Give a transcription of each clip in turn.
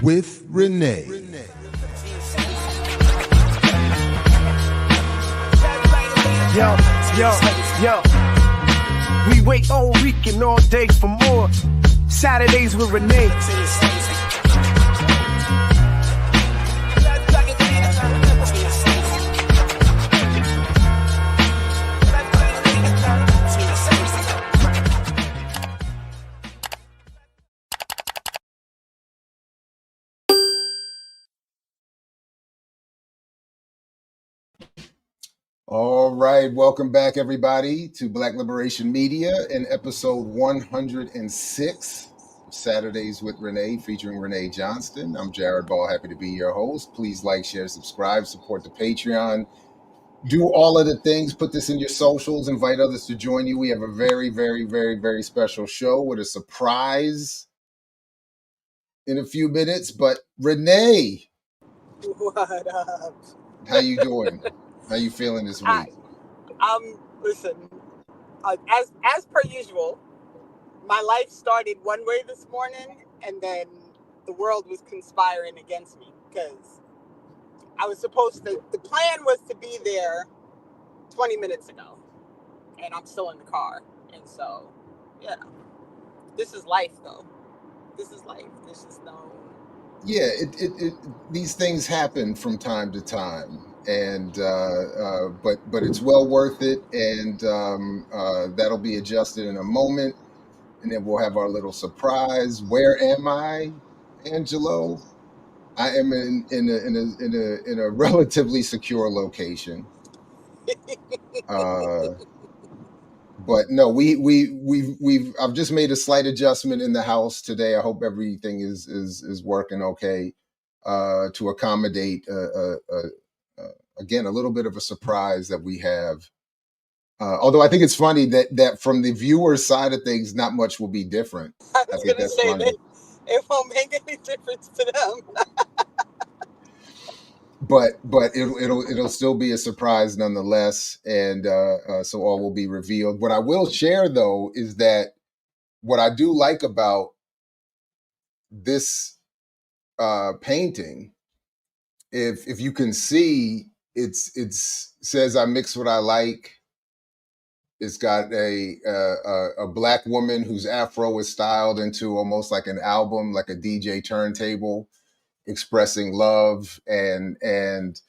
with Renee. Yo. We wait all week and all day for more. Saturdays with Renee. All right, welcome back, everybody, to Black Liberation Media in episode 106 of Saturdays with Renee, featuring Renee Johnston. I'm Jared Ball, happy to be your host. Please like, share, subscribe, support the Patreon. Do all of the things, put this in your socials, invite others to join you. We have a very, very, very, very special show with a surprise in a few minutes. But Renee, What up? how you doing? How you feeling this week? Listen, as per usual, my life started one way this morning, and then the world was conspiring against me because I was supposed to. The plan was to be there 20 minutes ago, and I'm still in the car, and so yeah, this is life, though. This is life. This is no. Yeah, these things happen from time to time, and but it's well worth it, and that'll be adjusted in a moment, and then we'll have our little surprise. Where am I, Angelo? I am in a relatively secure location. But no, I've just made a slight adjustment in the house today. I hope everything is working okay to accommodate again a little bit of a surprise that we have. Although I think it's funny that from the viewer's side of things, not much will be different. I was going to say that it won't make any difference to them. But it'll still be a surprise nonetheless, and so all will be revealed. What I will share though is that what I do like about this painting, if you can see, it's says I mix what I like. It's got a black woman whose afro is styled into almost like an album, like a DJ turntable, expressing love, and it's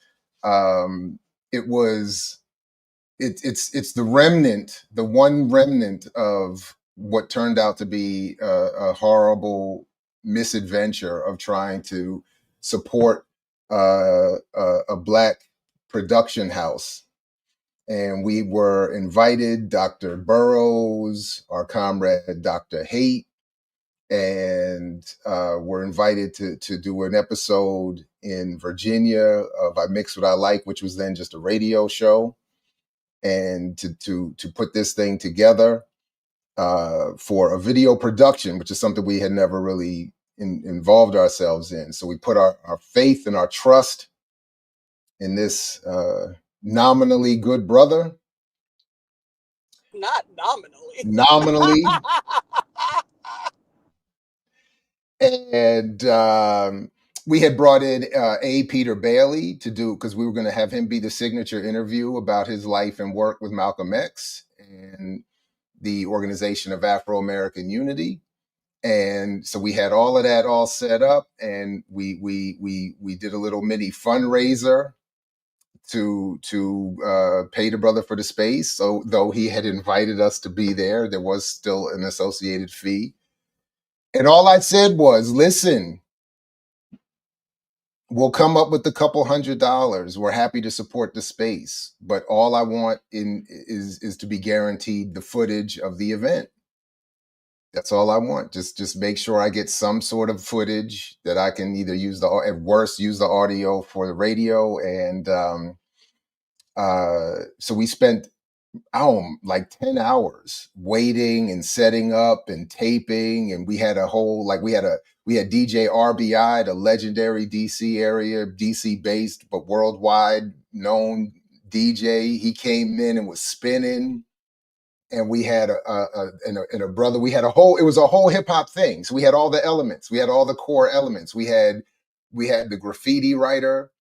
the remnant, the one remnant of what turned out to be a horrible misadventure of trying to support a black production house. And we were invited, Dr. Burroughs, our comrade Dr. Haight, and were invited to do an episode in Virginia of I Mix What I Like, which was then just a radio show, and to put this thing together for a video production, which is something we had never really involved ourselves in. So we put our faith and our trust in this nominally good brother. Not nominally. Nominally. And we had brought in A. Peter Bailey to do, because we were going to have him be the signature interview about his life and work with Malcolm X and the Organization of Afro-American Unity. And so we had all of that all set up, and we did a little mini fundraiser to pay the brother for the space. So though he had invited us to be there, there was still an associated fee. And all I said was, listen, we'll come up with a couple $100. We're happy to support the space, but all I want is to be guaranteed the footage of the event. That's all I want. Just make sure I get some sort of footage that I can either use at worst, use the audio for the radio. And so we spent like 10 hours waiting and setting up and taping, and we had a whole, like we had DJ RBI, the legendary DC area, DC based but worldwide known DJ. He came in and was spinning, and we had a brother. We had it was a whole hip hop thing. So we had all the elements. We had all the core elements. We had the graffiti writer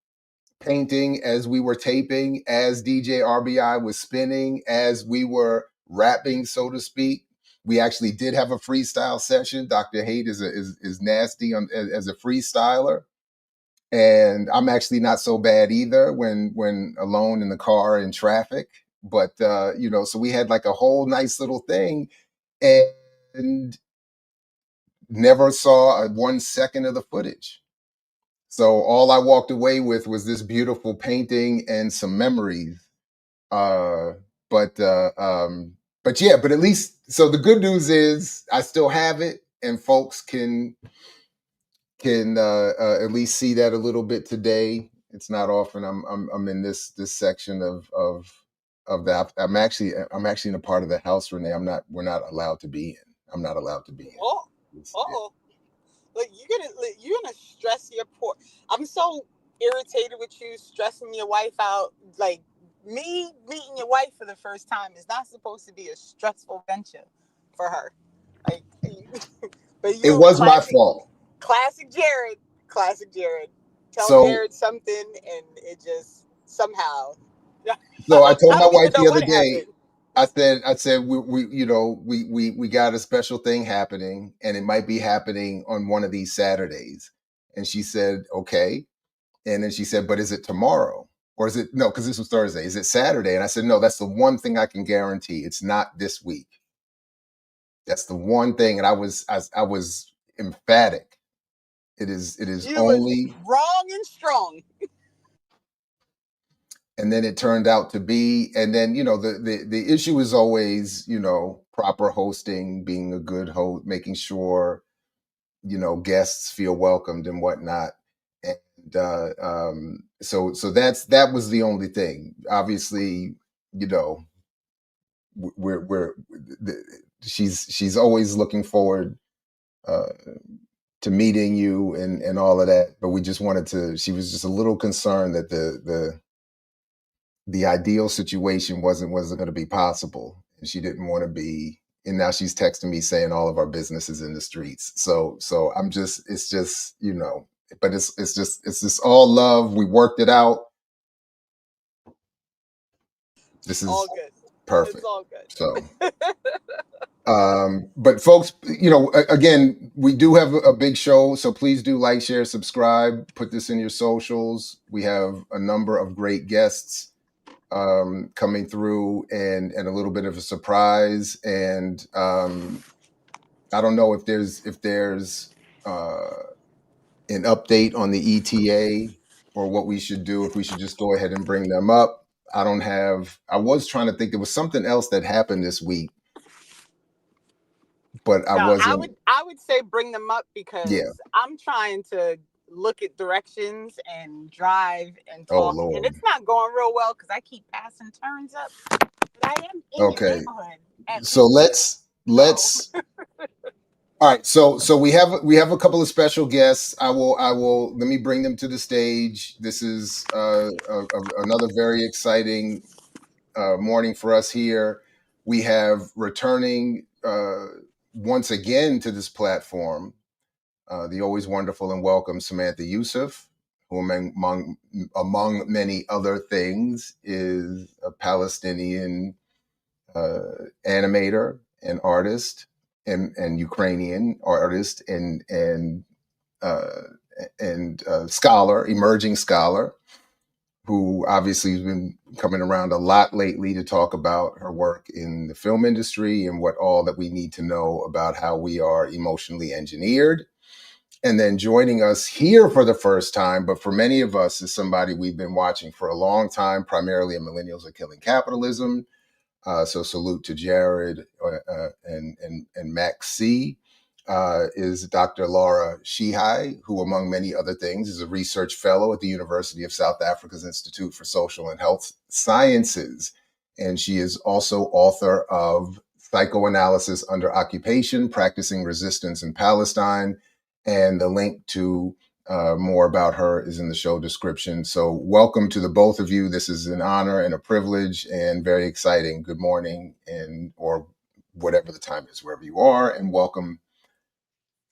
painting as we were taping, as DJ RBI was spinning, as we were rapping, so to speak. We actually did have a freestyle session. Dr. Haight is nasty as a freestyler, and I'm actually not so bad either when alone in the car in traffic. But so we had like a whole nice little thing, and never saw 1 second of the footage. So all I walked away with was this beautiful painting and some memories. Uh, but yeah, but at least, so the good news is I still have it, and folks can at least see that a little bit today. It's not often I'm in this section of that. I'm actually in a part of the house, Renee. We're not allowed to be in. I'm not allowed to be in. Oh. Like you're gonna stress your poor. I'm so irritated with you stressing your wife out. Like me meeting your wife for the first time is not supposed to be a stressful venture for her. Like, but It was my fault. Classic Jared. Classic Jared. Tell So Jared something, and it just somehow. So I told I my don't even wife know the other what day, happened. I said we got a special thing happening, and it might be happening on one of these Saturdays. And she said, okay. And then she said, but is it tomorrow? Or is it no, because this was Thursday. Is it Saturday? And I said, no, that's the one thing I can guarantee. It's not this week. That's the one thing. And I was emphatic. It is You only. was wrong and strong. And then it turned out to be, and then the issue is always proper hosting, being a good host, making sure guests feel welcomed and whatnot. And so that was the only thing. Obviously, we're she's always looking forward to meeting you and all of that, but we just wanted to. She was just a little concerned that the ideal situation wasn't going to be possible, and she didn't want to be. And now she's texting me saying all of our business is in the streets. So it's just but it's just all love. We worked it out. This is all good. perfect. It's all good. So but folks, again, we do have a big show, so please do like, share, subscribe, put this in your socials. We have a number of great guests coming through, and a little bit of a surprise. And I don't know if there's an update on the ETA or what we should do, if we should just go ahead and bring them up. I was trying to think, there was something else that happened this week, but I wasn't. I would say bring them up because Yeah. I'm trying to look at directions and drive and Oh, talk, Lord. and it's not going real well because I keep passing turns up. But I am in your neighborhood. So let's. All right, so we have a couple of special guests. I will let me bring them to the stage. This is another very exciting morning for us here. We have returning once again to this platform, the always wonderful and welcome Samantha Youssef, who among many other things is a Palestinian animator and artist, and Ukrainian artist and scholar, emerging scholar, who obviously has been coming around a lot lately to talk about her work in the film industry and what all that we need to know about how we are emotionally engineered. And then joining us here for the first time, but for many of us is somebody we've been watching for a long time, primarily in Millennials Are Killing Capitalism. So salute to Jared and Max C. Is Dr. Lara Sheehi, who, among many other things, is a research fellow at the University of South Africa's Institute for Social and Health Sciences. And she is also author of Psychoanalysis Under Occupation, Practicing Resistance in Palestine, and the link to More about her is in the show description. So welcome to the both of you. This is an honor and a privilege and very exciting. Good morning, and or whatever the time is wherever you are, and welcome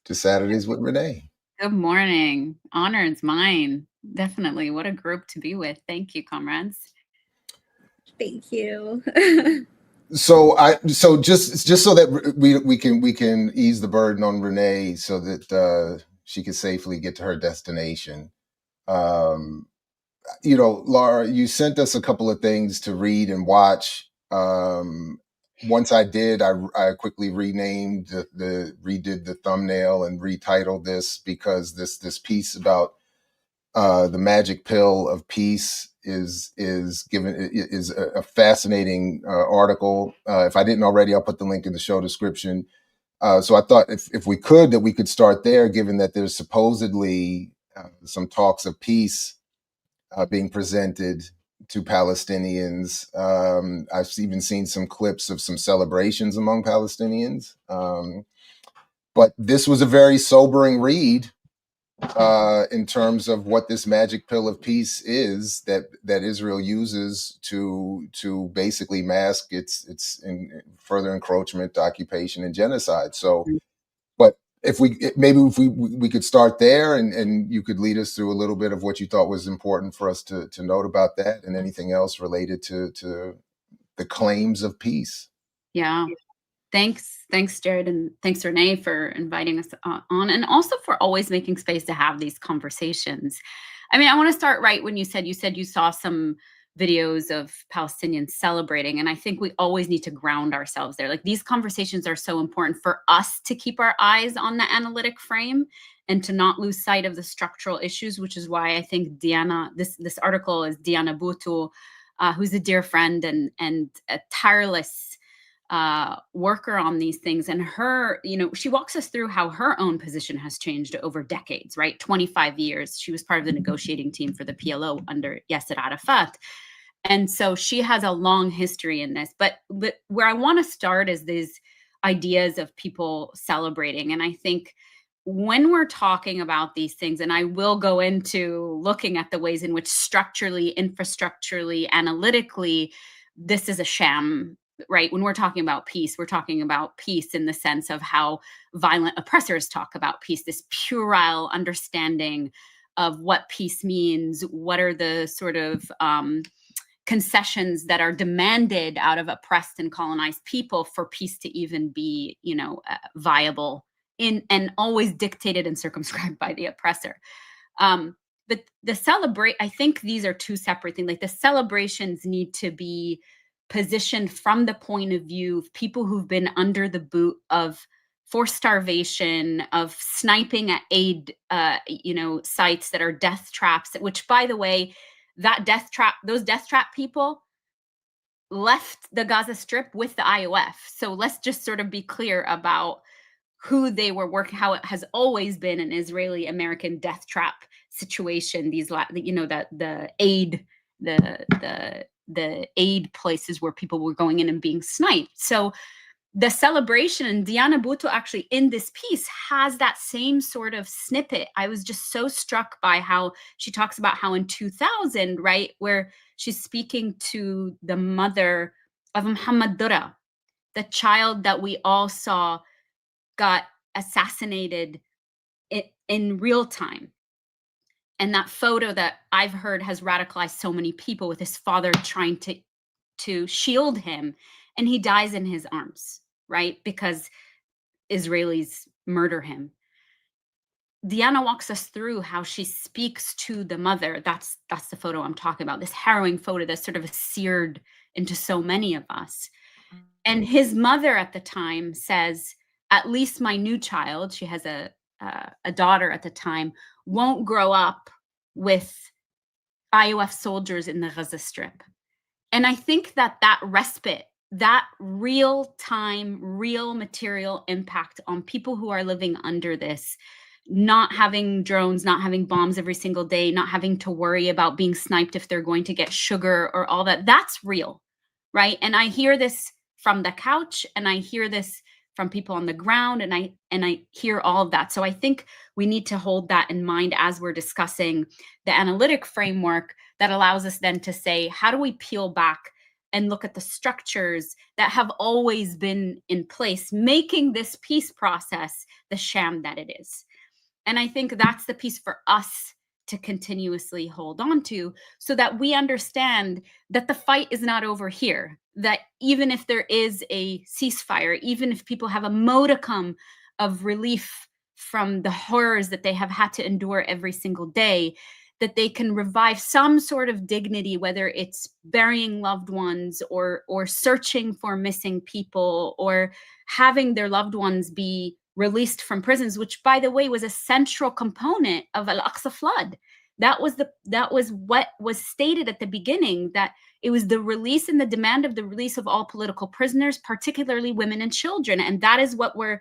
to Saturdays with Renee. Good morning. Honor is mine. Definitely. What a group to be with. Thank you, comrades. Thank you. So just so that we can ease the burden on Renee so that she can safely get to her destination. Lara, you sent us a couple of things to read and watch. Once I did, I quickly renamed redid the thumbnail and retitled this because this piece about the magic pill of peace is a fascinating article. If I didn't already, I'll put the link in the show description. So I thought if we could, that we could start there, given that there's supposedly some talks of peace being presented to Palestinians. I've even seen some clips of some celebrations among Palestinians. But this was a very sobering read in terms of what this magic pill of peace is that Israel uses to basically mask its further encroachment, occupation, and genocide. So, but if we could start there, and you could lead us through a little bit of what you thought was important for us to note about that, and anything else related to the claims of peace. Yeah. Thanks, Jared, and thanks, Renee, for inviting us on, and also for always making space to have these conversations. I mean, I want to start right when you said you saw some videos of Palestinians celebrating, and I think we always need to ground ourselves there. Like, these conversations are so important for us to keep our eyes on the analytic frame and to not lose sight of the structural issues, which is why I think Diana, this article is Diana Butu, who's a dear friend and a tireless worker on these things, and her, she walks us through how her own position has changed over decades, right? 25 years. She was part of the negotiating team for the PLO under Yasser Arafat. And so she has a long history in this. But where I want to start is these ideas of people celebrating. And I think when we're talking about these things, and I will go into looking at the ways in which structurally, infrastructurally, analytically, this is a sham. Right? When we're talking about peace, we're talking about peace in the sense of how violent oppressors talk about peace, this puerile understanding of what peace means, what are the sort of concessions that are demanded out of oppressed and colonized people for peace to even be, viable, and always dictated and circumscribed by the oppressor. But I think these are two separate things. Like, the celebrations need to be positioned from the point of view of people who've been under the boot of forced starvation, of sniping at aid, sites that are death traps, which, by the way, those death trap people left the Gaza Strip with the IOF. So let's just sort of be clear about who they were working, how it has always been an Israeli-American death trap situation. The aid, the aid places where people were going in and being sniped. So the celebration, and Diana Butu actually in this piece has that same sort of snippet. I was just so struck by how she talks about how in 2000, right, where she's speaking to the mother of Muhammad Dura, the child that we all saw got assassinated in real time. And that photo that I've heard has radicalized so many people, with his father trying to shield him, and he dies in his arms, right? Because Israelis murder him. Diana walks us through how she speaks to the mother. That's the photo I'm talking about, this harrowing photo that's sort of seared into so many of us. And his mother at the time says, at least my new child, she has a daughter at the time, won't grow up with IOF soldiers in the Gaza Strip. And I think that respite, that real time, real material impact on people who are living under this, not having drones, not having bombs every single day, not having to worry about being sniped if they're going to get sugar or all that, that's real, right? And I hear this from the couch, and I hear this from people on the ground, and I hear all of that. So I think we need to hold that in mind as we're discussing the analytic framework that allows us then to say, how do we peel back and look at the structures that have always been in place, making this peace process the sham that it is? And I think that's the piece for us to continuously hold on to, so that we understand that the fight is not over here, that even if there is a ceasefire, even if people have a modicum of relief from the horrors that they have had to endure every single day, that they can revive some sort of dignity, whether it's burying loved ones or searching for missing people, or having their loved ones be released from prisons, which, by the way, was a central component of Al-Aqsa flood. That was what was stated at the beginning, that it was the release and the demand of the release of all political prisoners, particularly women and children. And that is what we're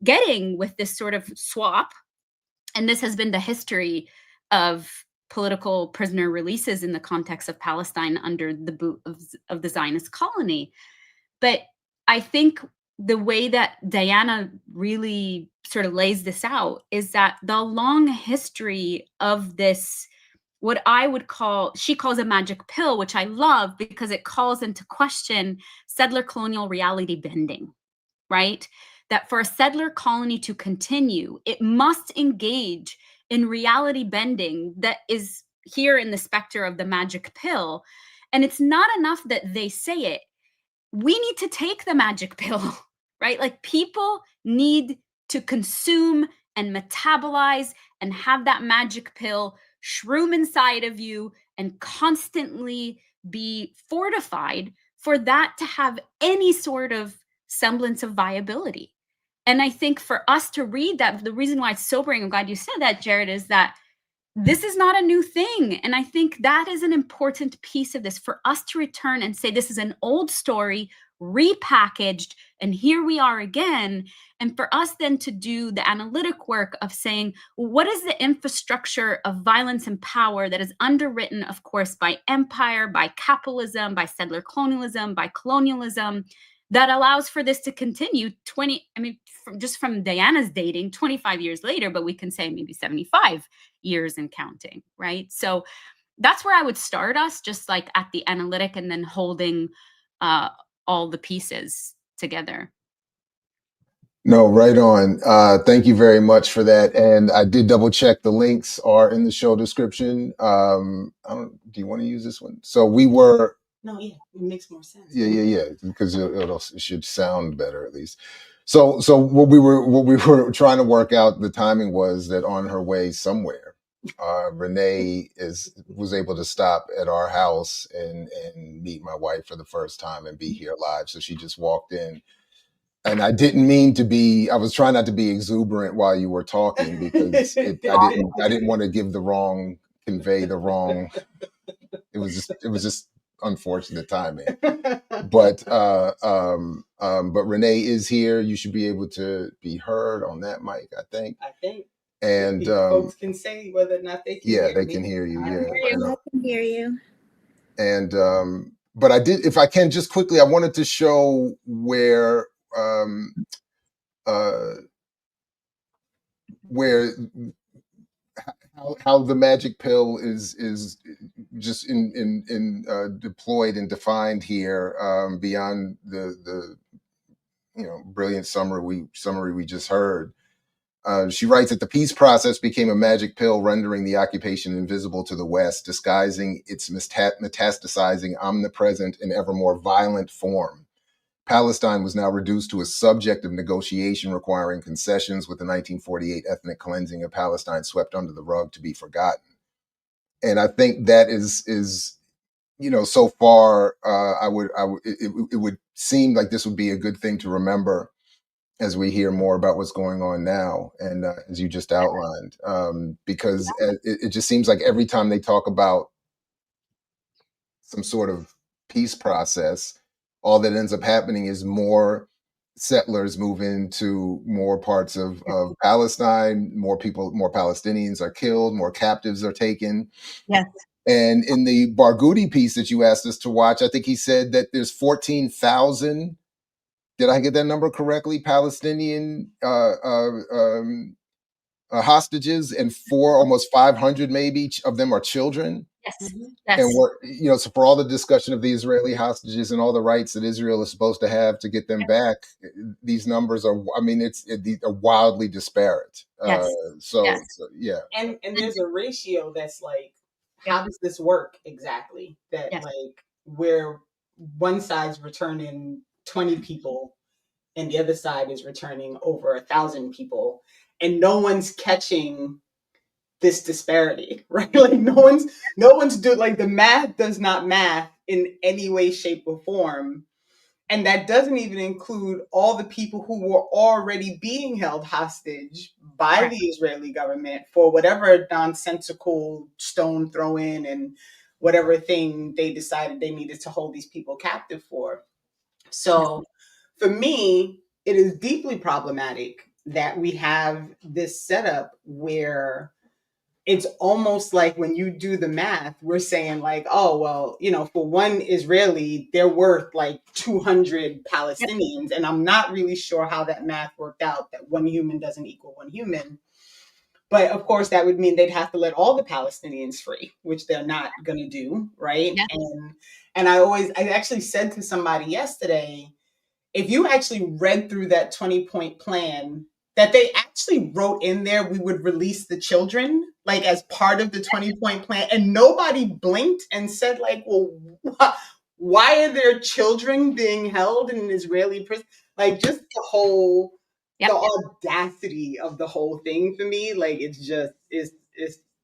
getting with this sort of swap. And this has been the history of political prisoner releases in the context of Palestine under the boot of the Zionist colony. But I think the way that Diana really sort of lays this out is that the long history of this, what I would call, she calls a magic pill, which I love because it calls into question settler colonial reality bending, right? That for a settler colony to continue, it must engage in reality bending that is here in the specter of the magic pill. And it's not enough that they say it. We need to take the magic pill, right? Like, people need to consume and metabolize and have that magic pill shroom inside of you and constantly be fortified for that to have any sort of semblance of viability. And I think for us to read that, the reason why it's sobering, I'm glad you said that, Jared, is that this is not a new thing. And I think that is an important piece of this, for us to return and say, this is an old story, repackaged, and here we are again. And for us then to do the analytic work of saying, what is the infrastructure of violence and power that is underwritten, of course, by empire, by capitalism, by settler colonialism, by colonialism, that allows for this to continue from Diana's dating, 25 years later, but we can say maybe 75 years and counting, right? So that's where I would start us, just like at the analytic, and then holding all the pieces together. No, right on. Thank you very much for that. And I did double check. The links are in the show description. Do you want to use this one? So we were. No, yeah, it makes more sense. Yeah. Because it should sound better at least. So what we were trying to work out, the timing was that on her way somewhere, Renee was able to stop at our house and meet my wife for the first time and be here live. So she just walked in. And I didn't mean to be, I was trying not to be exuberant while you were talking, because I didn't want to convey the wrong, it was just unfortunate timing. But Renee is here. You should be able to be heard on that mic, I think. And folks can say whether or not they can hear me. Yeah, they can hear you. I can hear you. And but I did, if I can just quickly, I wanted to show where how the magic pill is just deployed and defined here, beyond the brilliant summary we just heard. She writes that the peace process became a magic pill, rendering the occupation invisible to the West, disguising its metastasizing, omnipresent, and ever more violent form. Palestine was now reduced to a subject of negotiation, requiring concessions, with the 1948 ethnic cleansing of Palestine swept under the rug to be forgotten. And I think that is so far, it would seem like this would be a good thing to remember as we hear more about what's going on now, and as you just outlined, because it just seems like every time they talk about some sort of peace process, all that ends up happening is more settlers move into more parts of Palestine, more Palestinians are killed, more captives are taken. Yes. And in the Barghouti piece that you asked us to watch, I think he said that there's 14,000 did I get that number correctly? Palestinian hostages, and almost 500 maybe of them are children. Yes. And Yes. we're, so for all the discussion of the Israeli hostages and all the rights that Israel is supposed to have to get them back, these numbers are, I mean, these are wildly disparate. Yes. So Yes. yeah. And there's a ratio that's like, how does this work exactly? That Yes. like where one side's returning 20 people and the other side is returning over 1,000 people, and no one's catching this disparity, right? Like no one's doing, like, the math does not math in any way, shape, or form. And that doesn't even include all the people who were already being held hostage by Right. the Israeli government for whatever nonsensical stone throwing and whatever thing they decided they needed to hold these people captive for. So for me, it is deeply problematic that we have this setup where it's almost like when you do the math, we're saying like, oh, well, for one Israeli, they're worth like 200 Palestinians. And I'm not really sure how that math worked out, that one human doesn't equal one human. But of course, that would mean they'd have to let all the Palestinians free, which they're not going to do, right? Yeah. And I actually said to somebody yesterday, if you actually read through that 20-point plan, that they actually wrote in there, we would release the children, like as part of the 20-point plan. And nobody blinked and said like, well, why are there children being held in an Israeli prison? Like just the whole, Yep. the audacity of the whole thing for me, like it's just,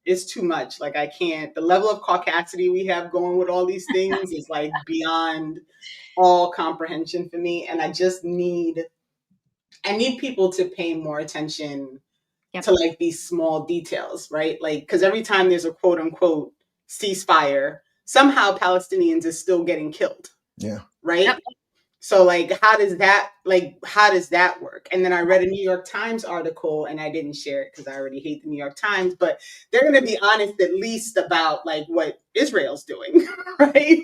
it's too much. Like I can't, the level of caucasity we have going with all these things is like beyond all comprehension for me. And I need people to pay more attention Yep. to like these small details, right? Like, because every time there's a quote unquote ceasefire, somehow Palestinians is still getting killed. Yeah. Right. Yep. So like, how does that work? And then I read a New York Times article, and I didn't share it because I already hate the New York Times, but they're going to be honest at least about like what Israel's doing, right?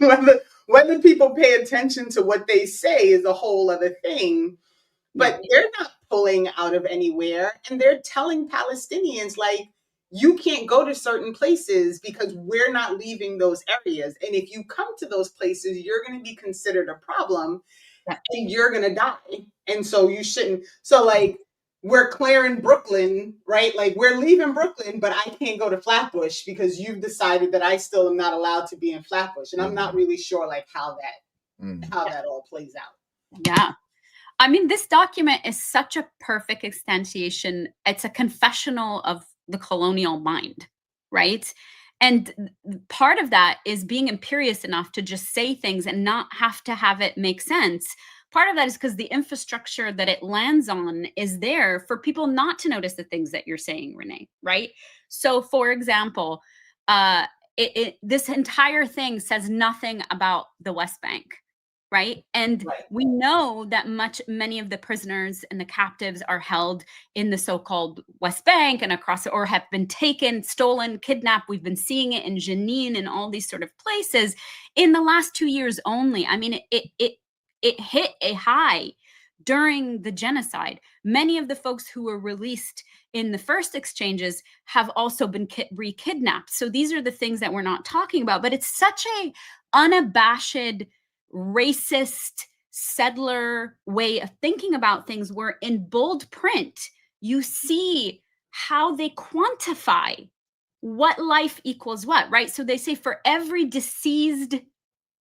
Whether people pay attention to what they say is a whole other thing, but they're not pulling out of anywhere, and they're telling Palestinians like, you can't go to certain places because we're not leaving those areas. And if you come to those places, you're going to be considered a problem and you're going to die. And so you shouldn't. So like, we're clearing Brooklyn, right? Like we're leaving Brooklyn, but I can't go to Flatbush because you've decided that I still am not allowed to be in Flatbush. And I'm not really sure like how that all plays out. Yeah. I mean, this document is such a perfect extension. It's a confessional of the colonial mind, right? And part of that is being imperious enough to just say things and not have to have it make sense. Part of that is because the infrastructure that it lands on is there for people not to notice the things that you're saying, Renee, right? So, for example, this entire thing says nothing about the West Bank. Right. And we know that many of the prisoners and the captives are held in the so-called West Bank and across, or have been taken, stolen, kidnapped. We've been seeing it in Jenin and all these sort of places in the last 2 years only. I mean, it hit a high during the genocide. Many of the folks who were released in the first exchanges have also been re-kidnapped. So these are the things that we're not talking about. But it's such a unabashed, racist, settler way of thinking about things, where in bold print you see how they quantify what life equals what, right? So they say for every deceased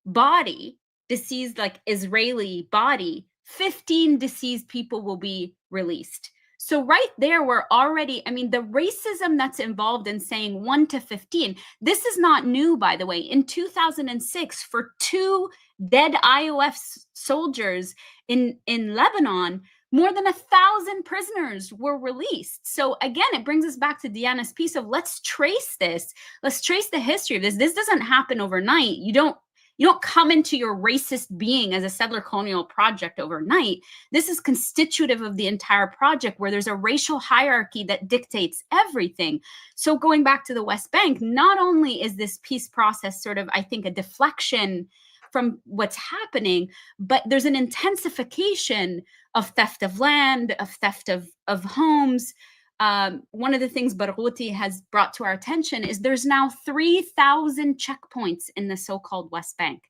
like Israeli body, 15 deceased people will be released. So right there, we're already, I mean, the racism that's involved in saying 1 to 15, this is not new, by the way. In 2006, for 2 dead IOF soldiers in Lebanon, more than 1,000 prisoners were released. So again, it brings us back to Deanna's piece of let's trace this. Let's trace the history of this. This doesn't happen overnight. You don't come into your racist being as a settler colonial project overnight. This is constitutive of the entire project, where there's a racial hierarchy that dictates everything. So going back to the West Bank, not only is this peace process sort of, I think, a deflection from what's happening, but there's an intensification of theft of land, of theft of homes. One of the things Barghouti has brought to our attention is there's now 3,000 checkpoints in the so-called West Bank.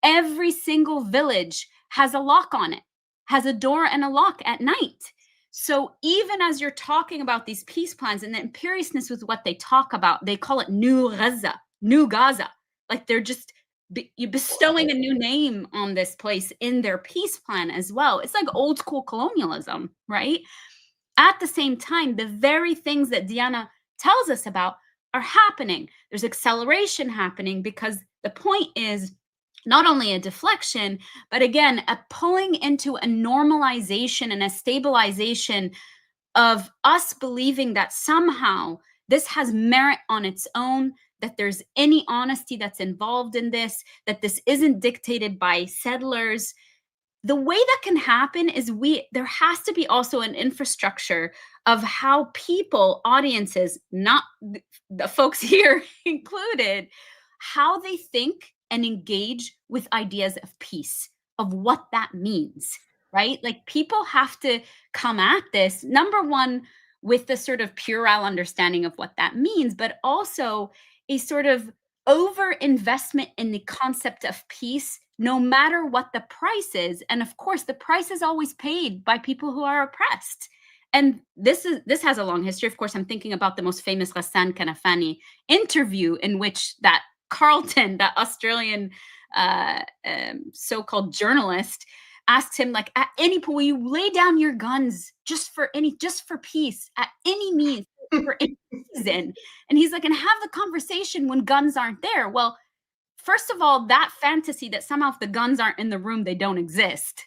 Every single village has a lock on it, has a door and a lock at night. So even as you're talking about these peace plans, and the imperiousness with what they talk about, they call it New Gaza, New Gaza. Like they're just you're bestowing a new name on this place in their peace plan as well. It's like old school colonialism, right? At the same time, the very things that Diana tells us about are happening. There's acceleration happening because the point is not only a deflection, but again, a pulling into a normalization and a stabilization of us believing that somehow this has merit on its own, that there's any honesty that's involved in this, that this isn't dictated by settlers. The way that can happen is there has to be also an infrastructure of how people, audiences, not the folks here included, how they think and engage with ideas of peace, of what that means, right? Like people have to come at this, number one, with the sort of puerile understanding of what that means, but also a sort of over-investment in the concept of peace, no matter what the price is. And of course, the price is always paid by people who are oppressed. And this has a long history. Of course, I'm thinking about the most famous Ghassan Kanafani interview in which that Carlton, that Australian so-called journalist, asks him, like, at any point, will you lay down your guns just for peace, at any means, for any reason? And he's like, and have the conversation when guns aren't there. Well, first of all, that fantasy that somehow if the guns aren't in the room, they don't exist,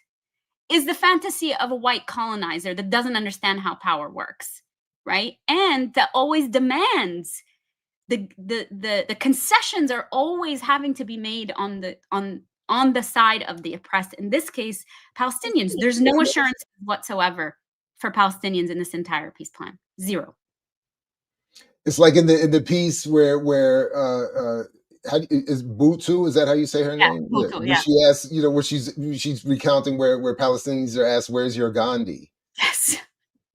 is the fantasy of a white colonizer that doesn't understand how power works, right? And that always demands the concessions are always having to be made on the side of the oppressed. In this case, Palestinians. There's no assurance whatsoever for Palestinians in this entire peace plan. Zero. It's like in the piece where is Butu? Is that how you say her name? Butu, yeah. She asks, where she's recounting where Palestinians are asked, "Where's your Gandhi?" Yes.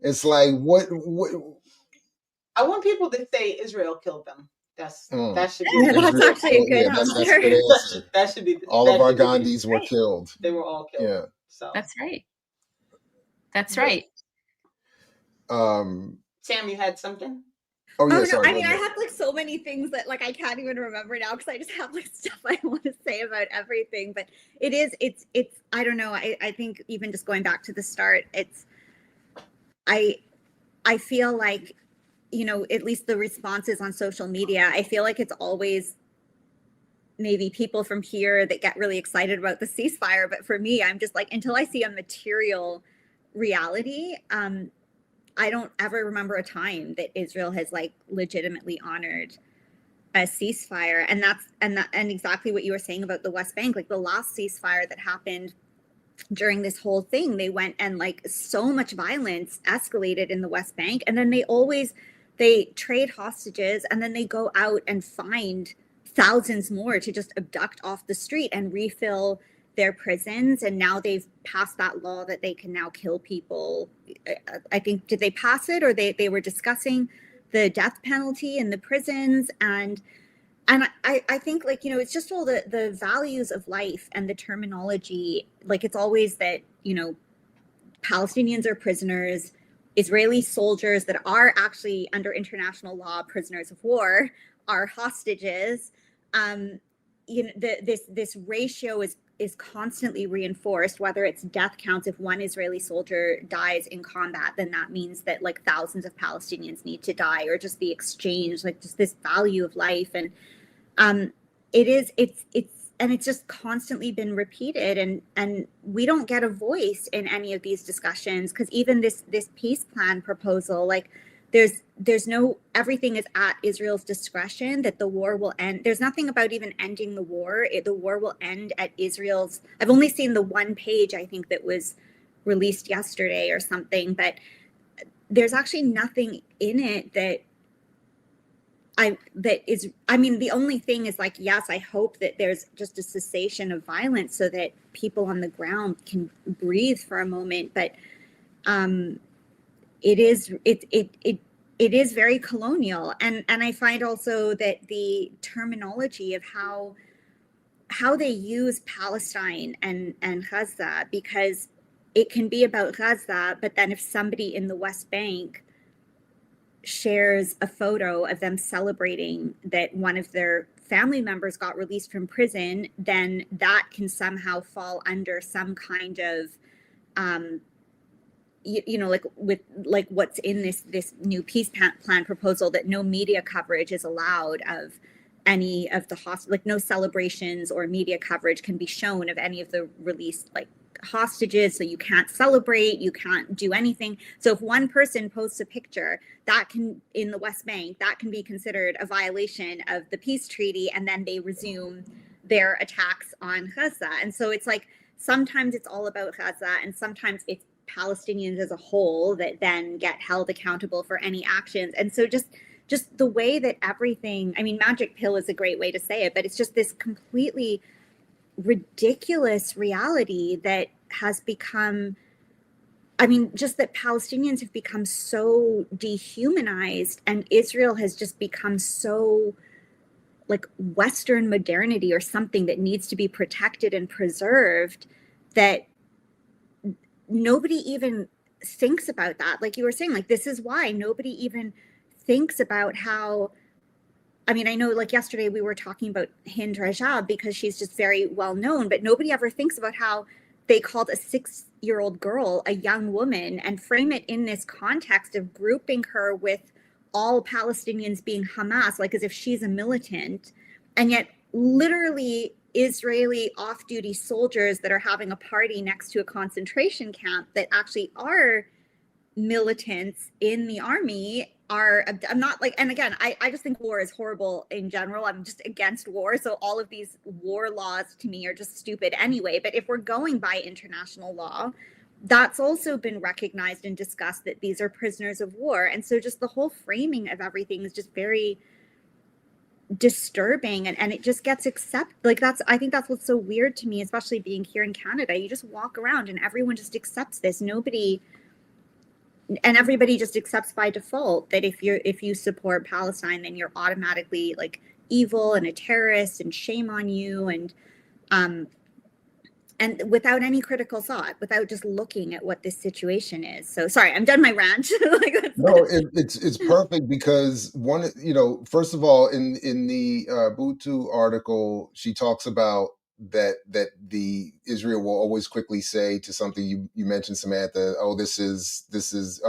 It's like what I want people to say Israel killed them. That should be. Yeah, that's actually a good answer. That's a good answer. That should be. All of our Gandhis were killed. They were all killed. Yeah. So that's right. That's right. Sam, you had something? Oh, yeah, no, sorry, I mean, I have like so many things that like I can't even remember now because I just have like stuff I want to say about everything. But it's I don't know. I think even just going back to the start, I feel like, at least the responses on social media, I feel like it's always maybe people from here that get really excited about the ceasefire. But for me, I'm just like, until I see a material reality, I don't ever remember a time that Israel has like legitimately honored a ceasefire. And exactly what you were saying about the West Bank, like the last ceasefire that happened during this whole thing, they went and like so much violence escalated in the West Bank. And then they trade hostages and then they go out and find thousands more to just abduct off the street and refill their prisons. And now they've passed that law that they can now kill people. I think, did they pass it, or they were discussing the death penalty in the prisons? And I think, like, it's just all the values of life and the terminology. Like, it's always that, Palestinians are prisoners, Israeli soldiers that are actually under international law prisoners of war are hostages. This ratio is constantly reinforced, whether it's death counts. If one Israeli soldier dies in combat, then that means that like thousands of Palestinians need to die or just be exchanged, like just this value of life. And it's just constantly been repeated, and we don't get a voice in any of these discussions, because even this peace plan proposal, like there's no, everything is at Israel's discretion, that the war will end. There's nothing about even ending the war. The war will end at Israel's. I've only seen the one page, I think, that was released yesterday or something, but there's actually nothing in it that the only thing is like, yes, I hope that there's just a cessation of violence so that people on the ground can breathe for a moment. But it is very colonial, and I find also that the terminology of how they use Palestine and Gaza, because it can be about Gaza, but then if somebody in the West Bank shares a photo of them celebrating that one of their family members got released from prison, then that can somehow fall under some kind of like what's in this new peace plan proposal, that no media coverage is allowed of any of the like no celebrations or media coverage can be shown of any of the released like hostages. So you can't celebrate, you can't do anything. So if one person posts a picture that can, in the West Bank, that can be considered a violation of the peace treaty, and then they resume their attacks on Gaza. And so it's like, sometimes it's all about Gaza, and sometimes it's Palestinians as a whole that then get held accountable for any actions. And so just the way that everything, I mean, magic pill is a great way to say it, but it's just this completely ridiculous reality that has become, I mean, just that Palestinians have become so dehumanized, and Israel has just become so like Western modernity or something that needs to be protected and preserved, that nobody even thinks about that. Like you were saying, like, this is why nobody even thinks about how, I mean, I know like yesterday we were talking about Hind Rajab because she's just very well known, but nobody ever thinks about how they called a 6-year-old girl a young woman and frame it in this context of grouping her with all Palestinians being Hamas, like as if she's a militant. And yet literally Israeli off-duty soldiers that are having a party next to a concentration camp that actually are militants in the army are, I'm not like, and again, I just think war is horrible in general. I'm just against war. So all of these war laws to me are just stupid anyway. But if we're going by international law, that's also been recognized and discussed that these are prisoners of war. And so just the whole framing of everything is just very disturbing, and it just gets accepted. Like I think that's what's so weird to me, especially being here in Canada. You just walk around and everyone just accepts this. Everybody just accepts by default that if you support Palestine, then you're automatically like evil and a terrorist and shame on you, and without any critical thought, without just looking at what this situation is. So sorry, I'm done my rant. No, it's perfect, because one, first of all, in the Butu article, she talks about that the Israel will always quickly say to something you mentioned, Samantha, oh, this is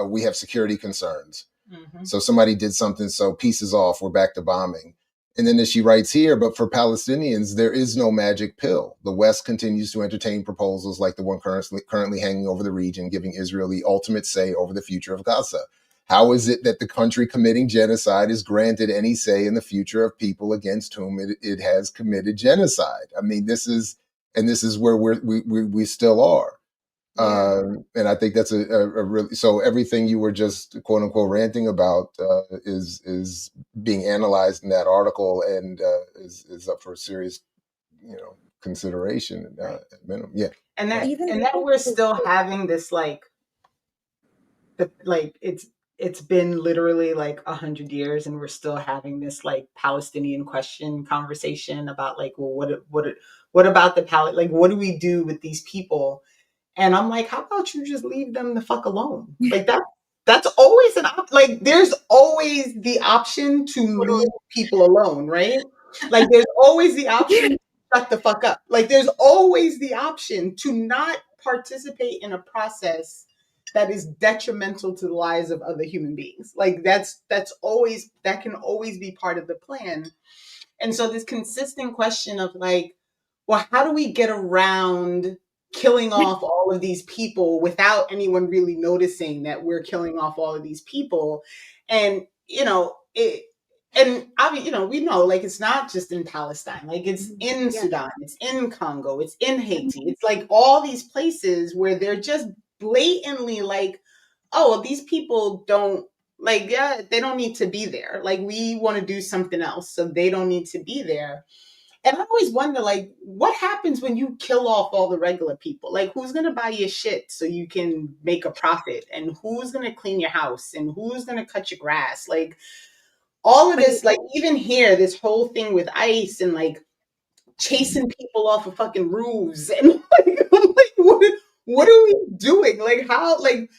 we have security concerns. Mm-hmm. So somebody did something, so peace is off, we're back to bombing. And then as she writes here, but for Palestinians, there is no magic pill. The West continues to entertain proposals like the one currently hanging over the region, giving Israel the ultimate say over the future of Gaza. How is it that the country committing genocide is granted any say in the future of people against whom it has committed genocide? I mean, this is where we still are. Yeah. And I think that's a really, so everything you were just quote unquote ranting about is being analyzed in that article, and is up for serious, consideration at minimum. Yeah. And that we're still having this it's been literally like 100 years, and we're still having this like Palestinian question conversation about like, well, what about the like, what do we do with these people? And I'm like, how about you just leave them the fuck alone? Like that's always an option. Like there's always the option to leave people alone, right? Like there's always the option to shut the fuck up. Like there's always the option to not participate in a process that is detrimental to the lives of other human beings. Like that can always be part of the plan. And so this consistent question of like, well, how do we get around killing off all of these people without anyone really noticing that we're killing off all of these people? And, we know, like, it's not just in Palestine, like it's in Sudan, it's in Congo, it's in Haiti. It's like all these places where they're just blatantly like, oh, these people don't Like, yeah, they don't need to be there. Like, we want to do something else, so they don't need to be there. And I always wonder, like, what happens when you kill off all the regular people? Like, who's going to buy your shit so you can make a profit? And who's going to clean your house? And who's going to cut your grass? Like, all of this, like, even here, this whole thing with ICE and, like, chasing people off of fucking roofs. And, like, I'm like, what are we doing? Like, how is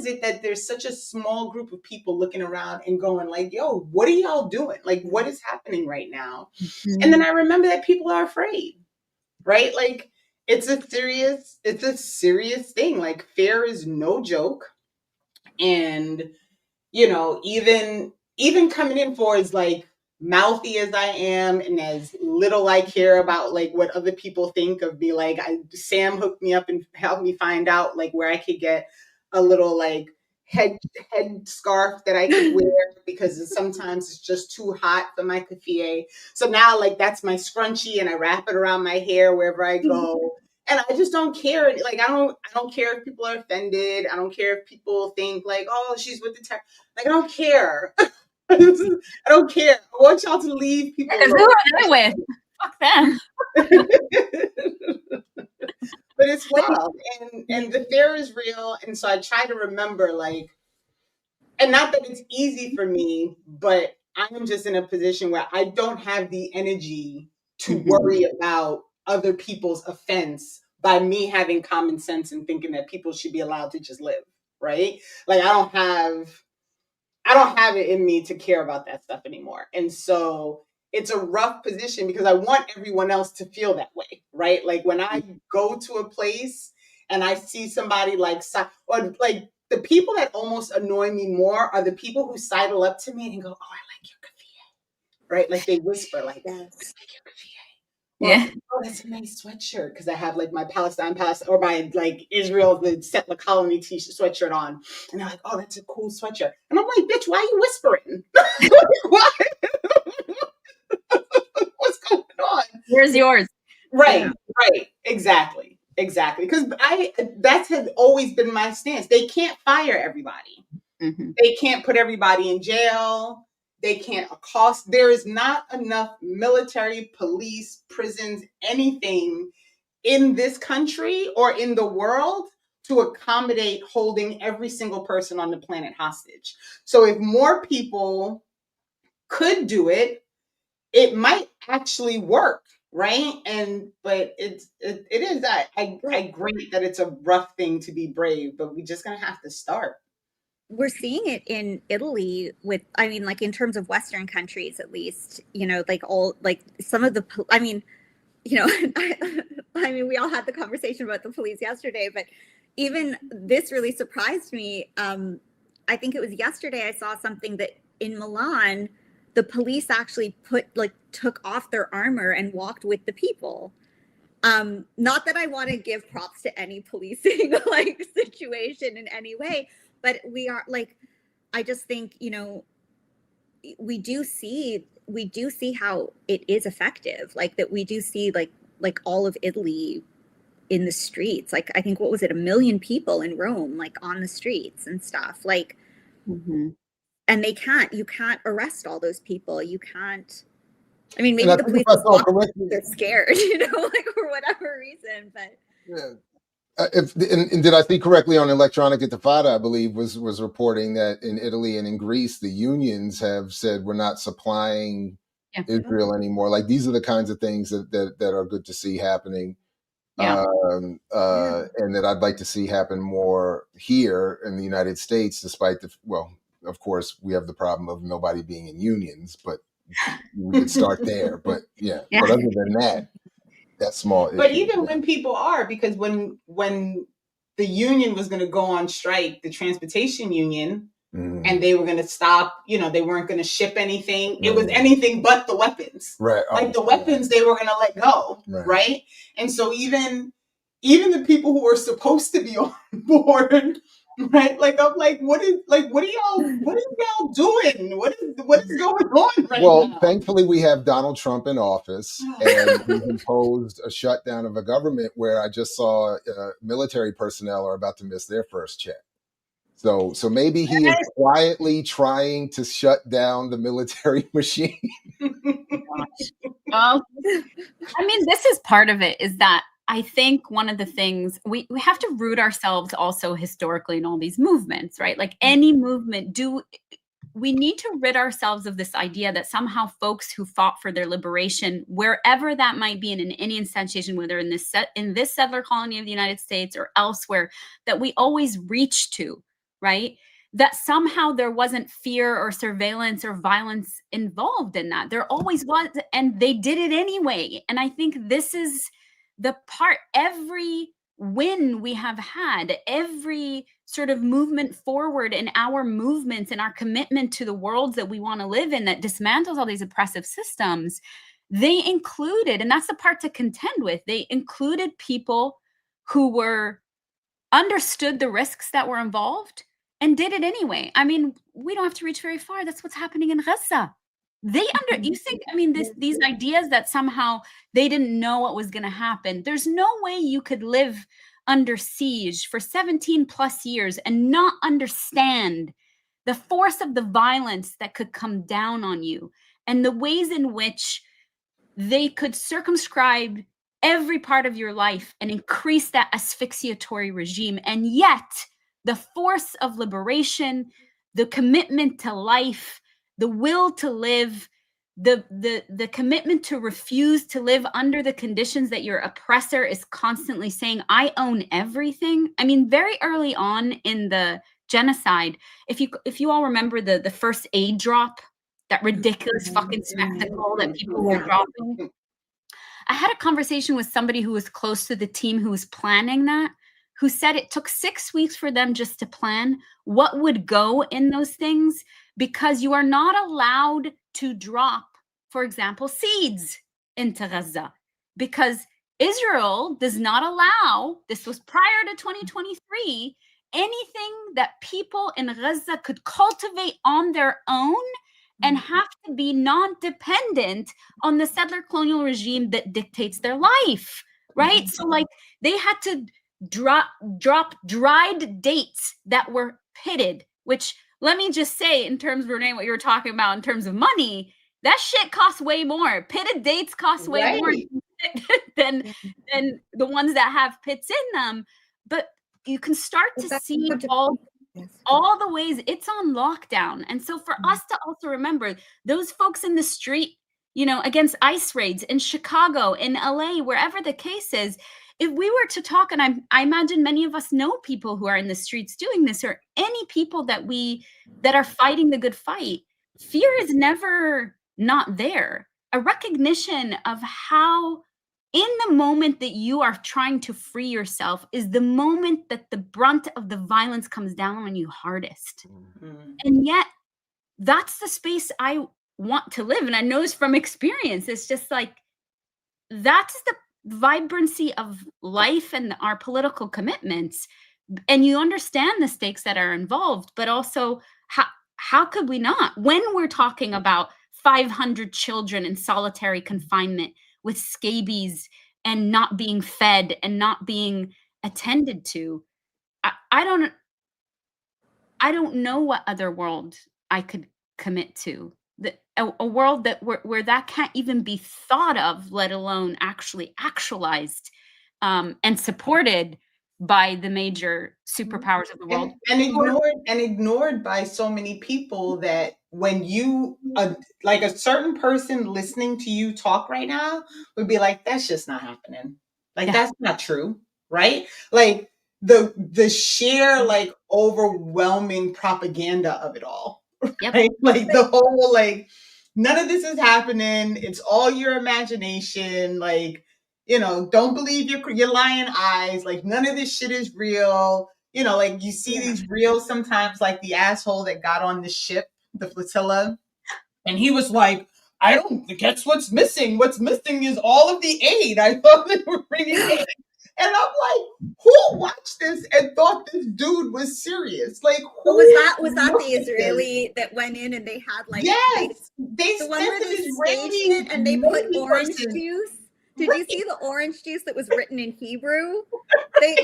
it that there's such a small group of people looking around and going like, yo, what are y'all doing? Like, what is happening right now? Mm-hmm. And then I remember that people are afraid, right? Like, it's a serious thing. Like, fear is no joke. And, you know, even coming in for as like mouthy as I am and as little I care about like what other people think of me, like Sam hooked me up and helped me find out like where I could get a little like head scarf that I could wear because sometimes it's just too hot for my kafie. So now like that's my scrunchie and I wrap it around my hair wherever I go. And I just don't care. Like I don't care if people are offended. I don't care if people think like, oh, she's with the tech. Like I don't care. I don't care. I want y'all to leave people Because who are they with? Fuck them. But it's wild, and the fear is real. And so I try to remember, like, and not that it's easy for me, but I'm just in a position where I don't have the energy to worry about other people's offense by me having common sense and thinking that people should be allowed to just live, right? Like I don't have it in me to care about that stuff anymore. And so it's a rough position because I want everyone else to feel that way, right? Like when I go to a place and I see somebody like, or like the people that almost annoy me more are the people who sidle up to me and go, oh, I like your kafia, right? Like they whisper like, yes. I like your kafia. Well, yeah. Oh, that's a nice sweatshirt because I have like my Palestine or my like Israel, the Settler Colony t-shirt sweatshirt on. And they're like, oh, that's a cool sweatshirt. And I'm like, bitch, why are you whispering? What? What's going on? Where's yours? Right, right. Exactly. Because that has always been my stance. They can't fire everybody. They can't put everybody in jail. They can't accost. There is not enough military, police, prisons, anything in this country or in the world to accommodate holding every single person on the planet hostage. So if more people could do it, it might actually work, right? But it is that I agree that it's a rough thing to be brave, but we're just gonna have to start. We're seeing it in Italy with, I mean, like in terms of Western countries, at least, you know, like all, like some of the, I mean, you know, I mean, we all had the conversation about the police yesterday, but even this really surprised me. I think it was yesterday I saw something that in Milan, the police actually took off their armor and walked with the people. Not that I want to give props to any policing like situation in any way, but we are like, I just think, you know, we do see how it is effective. Like that we do see like all of Italy in the streets. Like I think, what was it, 1 million people in Rome, like on the streets and stuff. Like, and you can't arrest all those people. You can't. I mean, maybe the police they're scared, you know, like for whatever reason. But yeah. And did I see correctly on Electronic Intifada, I believe, was reporting that in Italy and in Greece, the unions have said we're not supplying Israel anymore. Like these are the kinds of things that are good to see happening. And that I'd like to see happen more here in the United States, despite of course, we have the problem of nobody being in unions, but we could start there. But but other than that, that's small. But even when people are, because when the union was going to go on strike, the transportation union, and they were going to stop, you know, they weren't going to ship anything. It was anything but the weapons. Right. Like the weapons they were going to let go. Right. And so even the people who were supposed to be on board, right? Like I'm like, what are y'all doing? What is going on right now? Well, thankfully we have Donald Trump in office, and he's imposed a shutdown of a government where I just saw military personnel are about to miss their first check. So maybe he is quietly trying to shut down the military machine. Well, I mean, this is part of it, is that I think one of the things we have to root ourselves also historically in all these movements, right? Like any movement, we need to rid ourselves of this idea that somehow folks who fought for their liberation, wherever that might be in any instantiation, whether in this settler colony of the United States or elsewhere, that we always reach to, right? That somehow there wasn't fear or surveillance or violence involved in that. There always was, and they did it anyway. And I think this is the part, every win we have had, every sort of movement forward in our movements and our commitment to the worlds that we want to live in that dismantles all these oppressive systems, they included, and that's the part to contend with, they included people who understood the risks that were involved and did it anyway. I mean, we don't have to reach very far. That's what's happening in Gaza. You think, I mean, these ideas that somehow they didn't know what was going to happen. There's no way you could live under siege for 17 plus years and not understand the force of the violence that could come down on you and the ways in which they could circumscribe every part of your life and increase that asphyxiatory regime. And yet the force of liberation, the commitment to life, the will to live, the commitment to refuse to live under the conditions that your oppressor is constantly saying, I own everything. I mean, very early on in the genocide, if you all remember the first aid drop, that ridiculous fucking spectacle that people were dropping. I had a conversation with somebody who was close to the team who was planning that, who said it took 6 weeks for them just to plan what would go in those things, because you are not allowed to drop, for example, seeds into Gaza, because Israel does not allow, this was prior to 2023, anything that people in Gaza could cultivate on their own and have to be non-dependent on the settler colonial regime that dictates their life, right? So like they had to drop dried dates that were pitted, which, let me just say, in terms of, Renee, what you were talking about in terms of money, that shit costs way more. Pitted dates cost way more than the ones that have pits in them. But you can start to see all the ways it's on lockdown. And so for us to also remember those folks in the street, you know, against ICE raids in Chicago, in LA, wherever the case is, if we were to talk, and I imagine many of us know people who are in the streets doing this, or any people that are fighting the good fight, fear is never not there. A recognition of how, in the moment that you are trying to free yourself, is the moment that the brunt of the violence comes down on you hardest. And yet, that's the space I want to live. And I know this from experience. It's just like, that's the vibrancy of life and our political commitments. And you understand the stakes that are involved, but also how could we not, when we're talking about 500 children in solitary confinement with scabies and not being fed and not being attended to? I don't know what other world I could commit to. A world that where that can't even be thought of, let alone actually actualized and supported by the major superpowers of the world, and ignored by so many people, that when you like a certain person listening to you talk right now would be like, that's just not happening. Like, that's not true, right? Like the sheer like overwhelming propaganda of it all. Right? Like the whole like, none of this is happening. It's all your imagination. Like, you know, don't believe your lying eyes. Like, none of this shit is real. You know, like you see these reels sometimes, like the asshole that got on the ship, the flotilla, and he was like, I don't guess what's missing. What's missing is all of the aid. I thought they were bringing aid. And I'm like, who watched this and thought this dude was serious? Like, who was that the Israeli that went in and they had like, yes, they the one where they staged staged it and they put orange juice? Did you see the orange juice that was written in Hebrew? They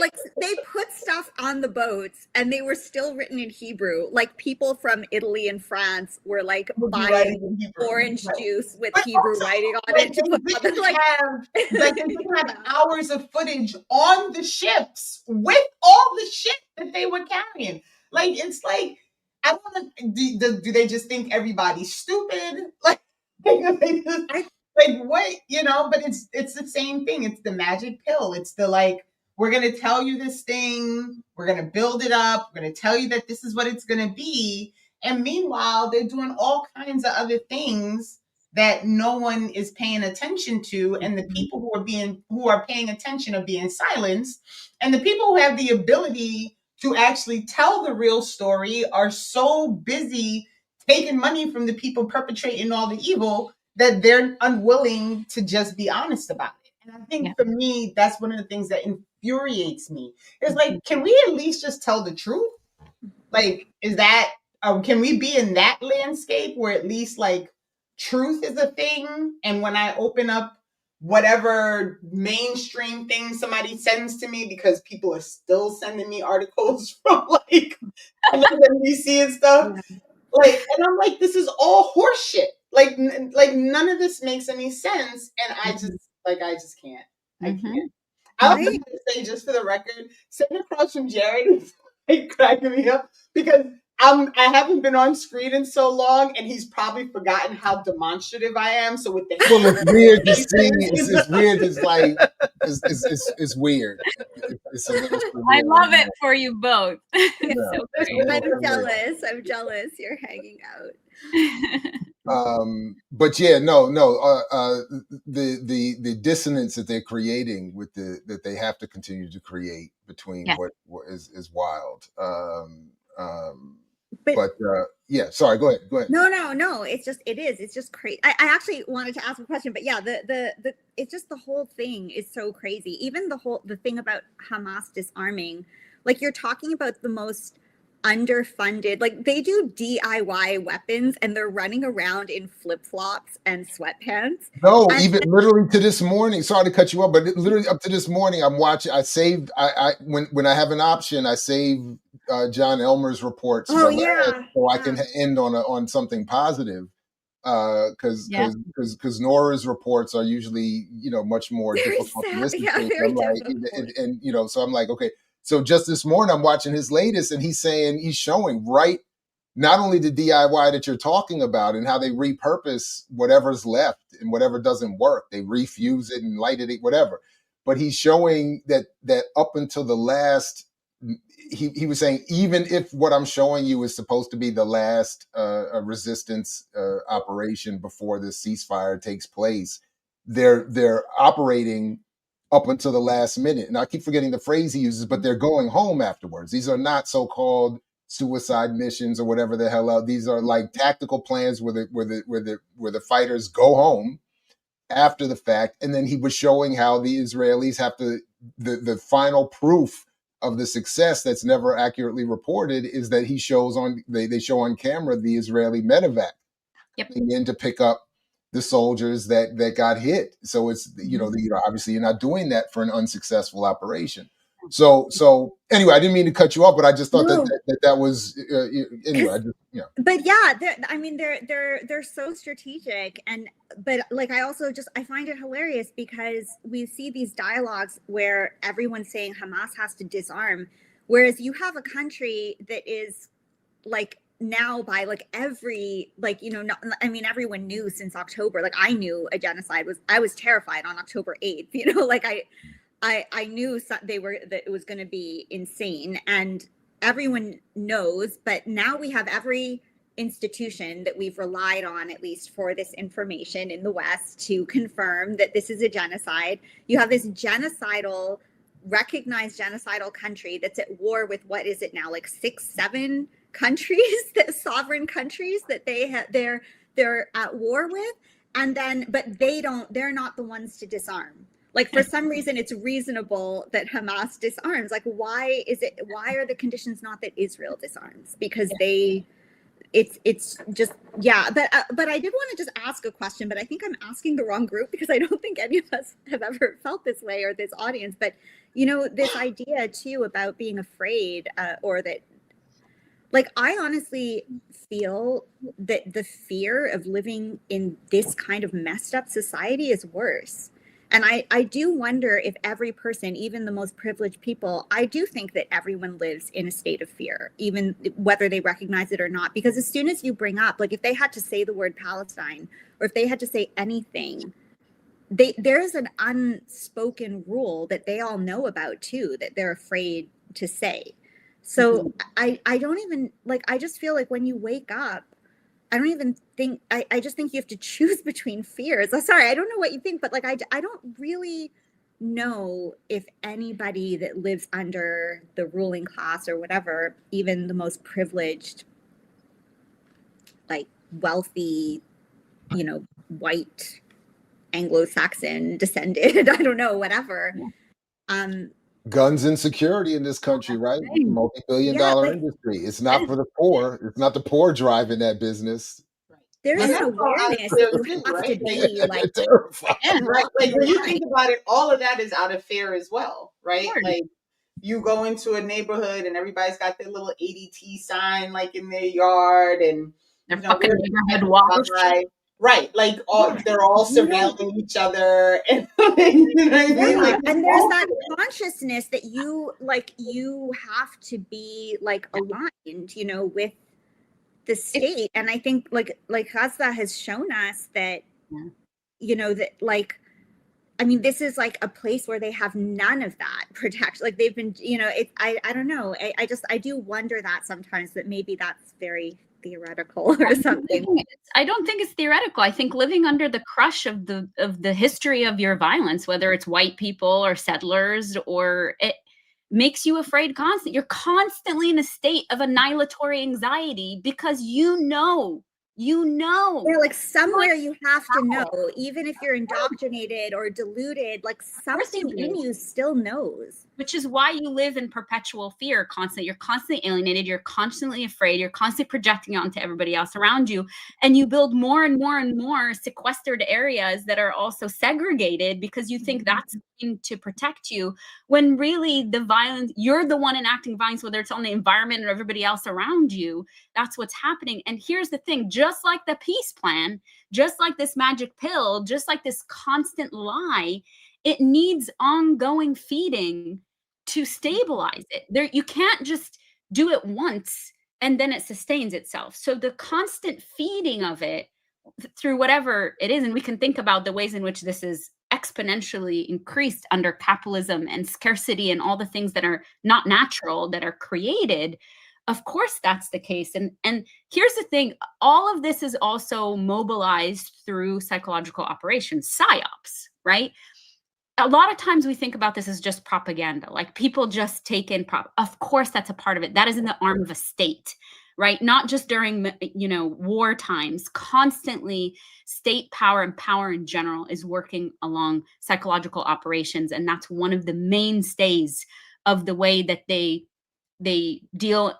put stuff on the boats and they were still written in Hebrew. Like people from Italy and France were like buying orange juice with Hebrew writing on it to put on they didn't have hours of footage on the ships with all the shit that they were carrying. Like, it's like, I don't know, do they just think everybody's stupid? Like what, you know? But it's the same thing. It's the magic pill. It's the like, we're going to tell you this thing, we're going to build it up, we're going to tell you that this is what it's going to be. And meanwhile, they're doing all kinds of other things that no one is paying attention to. And the people who are paying attention are being silenced. And the people who have the ability to actually tell the real story are so busy taking money from the people perpetrating all the evil that they're unwilling to just be honest about it. And I think for me, that's one of the things that infuriates me. It's like, can we at least just tell the truth? Like, is that, can we be in that landscape where at least like truth is a thing? And when I open up whatever mainstream thing somebody sends to me, because people are still sending me articles from like MSNBC and stuff, like, and I'm like, this is all horseshit. Like none of this makes any sense. And I just can't. I can't. I was going to say, just for the record, sitting across from Jared is like cracking me up because I haven't been on screen in so long, and he's probably forgotten how demonstrative I am. So with the it's weird to see. It's weird. It's like it's weird. It's a little surreal. I love it for you both. So I'm jealous. I'm jealous. You're hanging out. But yeah, no. The dissonance that they're creating with that they have to continue to create between what is wild. But yeah, sorry, go ahead. No. It's just crazy. I actually wanted to ask a question, but yeah, the it's just the whole thing is so crazy. Even the thing about Hamas disarming, like you're talking about the most underfunded, like they do DIY weapons and they're running around in flip-flops and sweatpants. No, even literally to this morning, sorry to cut you up, but literally up to this morning, I'm watching, I saved, when I have an option, I save John Elmer's reports so I can end on something positive. Because Nora's reports are usually, much more difficult to listen to. And so I'm like, okay. So just this morning, I'm watching his latest, and he's showing right, not only the DIY that you're talking about and how they repurpose whatever's left and whatever doesn't work, they refuse it and light it, whatever. But he's showing that up until the last, he was saying, even if what I'm showing you is supposed to be the last resistance operation before the ceasefire takes place, they're operating up until the last minute. And I keep forgetting the phrase he uses, but they're going home afterwards. These are not so-called suicide missions or whatever the hell else. These are like tactical plans where the fighters go home after the fact. And then he was showing how the Israelis have to, the final proof of the success that's never accurately reported is that he shows they show on camera the Israeli medevac begin to pick up the soldiers that got hit. So it's, obviously you're not doing that for an unsuccessful operation. So anyway, I didn't mean to cut you off, but I just thought that was anyway. But yeah, they're so strategic, but like I find it hilarious because we see these dialogues where everyone's saying Hamas has to disarm, whereas you have a country that is like now by like every everyone knew since October. Like I knew a genocide I was terrified on October 8th. Like I knew that it was going to be insane, and everyone knows. But now we have every institution that we've relied on, at least for this information in the West, to confirm that this is a genocide. You have this recognized genocidal country that's at war with, what is it now, like 6-7 countries, sovereign countries that they're at war with, and then but they're not the ones to disarm. Like for some reason it's reasonable that Hamas disarms. Like why are the conditions not that Israel disarms? Because they it's just, yeah. But I did want to just ask a question, but I think I'm asking the wrong group, because I don't think any of us have ever felt this way, or this audience. But this idea too about being afraid, or that, like, I honestly feel that the fear of living in this kind of messed up society is worse. And I do wonder if every person, even the most privileged people, I do think that everyone lives in a state of fear, even whether they recognize it or not. Because as soon as you bring up, like, if they had to say the word Palestine, or if they had to say anything, there's an unspoken rule that they all know about too, that they're afraid to say. So I don't even, like, I just feel like when you wake up, I don't even think, I just think you have to choose between fears. I'm sorry, I don't know what you think, but like, I don't really know if anybody that lives under the ruling class or whatever, even the most privileged, like, wealthy, white Anglo-Saxon descended, I don't know, whatever. Guns insecurity in this country, right? Multi-billion-dollar industry. It's not for the poor. It's not the poor driving that business. There is an awareness that you have to be like terrified. Right. Like, when you think about it, all of that is out of fear as well, right? Like, you go into a neighborhood and everybody's got their little ADT sign, like, in their yard, and their fucking neighborhood watch. Right, like, they're all surveilling each other, and what I mean? Like, and there's that consciousness that you have to be like aligned, with the state. And I think like Hazza has shown us that, that, like, I mean, this is like a place where they have none of that protection. Like, they've been, I don't know. I do wonder that sometimes, that maybe that's very theoretical or something. I don't think it's theoretical. I think living under the crush of the history of your violence, whether it's white people or settlers, or it makes you afraid constantly. You're constantly in a state of annihilatory anxiety because yeah, like, somewhere you have to know, even if you're indoctrinated or deluded, like, something in you still knows. Which is why you live in perpetual fear constantly. You're constantly alienated. You're constantly afraid. You're constantly projecting it onto everybody else around you. And you build more and more and more sequestered areas that are also segregated because you think that's going to protect you, when really the violence, you're the one enacting violence, whether it's on the environment or everybody else around you. That's what's happening. And here's the thing, just like the peace plan, just like this magic pill, just like this constant lie, it needs ongoing feeding to stabilize it. There, you can't just do it once and then it sustains itself. So the constant feeding of it through whatever it is, and we can think about the ways in which this is exponentially increased under capitalism and scarcity and all the things that are not natural that are created. Of course, that's the case. And here's the thing, all of this is also mobilized through psychological operations, psyops, right? A lot of times we think about this as just propaganda, like people just take in of course, that's a part of it. That is in the arm of a state, right? Not just during, war times. Constantly, state power and power in general is working along psychological operations, and that's one of the mainstays of the way that they deal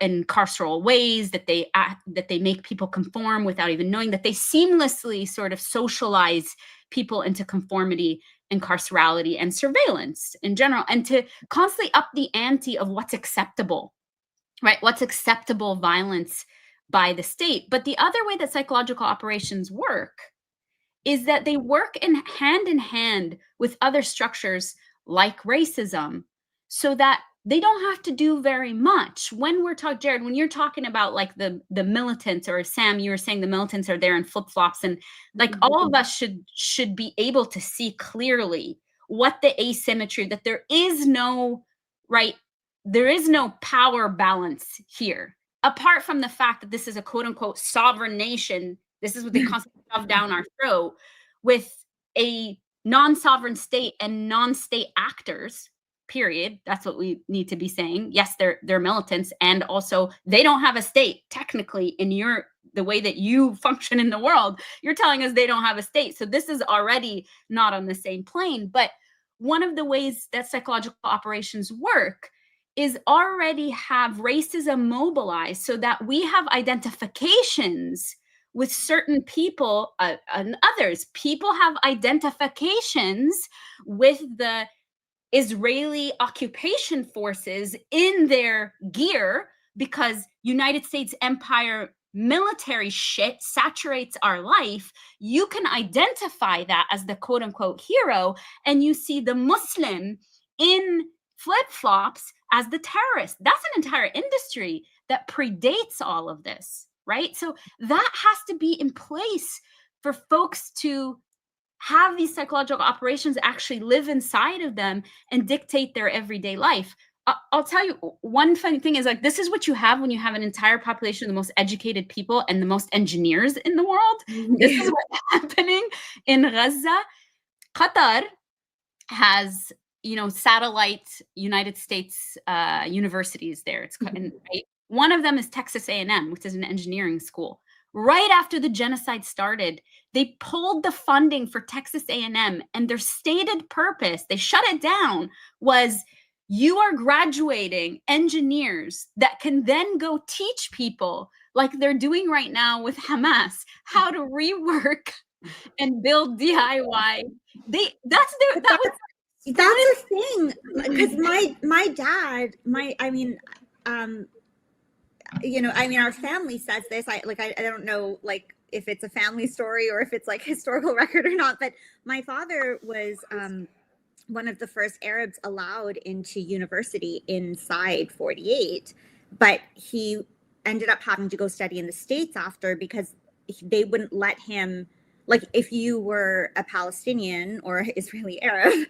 in carceral ways, that they make people conform without even knowing, that they seamlessly sort of socialize people into conformity and carcerality and surveillance in general, and to constantly up the ante of what's acceptable, right? What's acceptable violence by the state. But the other way that psychological operations work is that they work in hand with other structures like racism, so that they don't have to do very much. When we're talking, Jared, when you're talking about like the militants, or Sam, you were saying the militants are there in flip-flops, and like all of us should be able to see clearly what the asymmetry, that there is no power balance here. Apart from the fact that this is a quote unquote sovereign nation, this is what they constantly shove down our throat, with a non-sovereign state and non-state actors, period. That's what we need to be saying. Yes, they're militants, and also they don't have a state technically in the way that you function in the world. You're telling us they don't have a state. So this is already not on the same plane. But one of the ways that psychological operations work is already have racism mobilized so that we have identifications with certain people and others. People have identifications with the Israeli occupation forces in their gear because United States empire military shit saturates our life. You can identify that as the quote unquote hero, and you see the Muslim in flip-flops as the terrorist. That's an entire industry that predates all of this, right? So that has to be in place for folks to have these psychological operations actually live inside of them and dictate their everyday life. I'll tell you one funny thing is, like, this is what you have when you have an entire population of the most educated people and the most engineers in the world. This is what's happening in Gaza. Qatar has, satellite United States universities there. It's right? One of them is Texas A&M, which is an engineering school. Right after the genocide started, they pulled the funding for Texas A&M, and their stated purpose, they shut it down, was you are graduating engineers that can then go teach people, like they're doing right now with Hamas, how to rework and build DIY. That's the thing, because my dad, our family says this. I don't know, like, if it's a family story or if it's like historical record or not, but my father was one of the first Arabs allowed into university inside 48, but he ended up having to go study in the States after, because they wouldn't let him, like, if you were a Palestinian or Israeli Arab,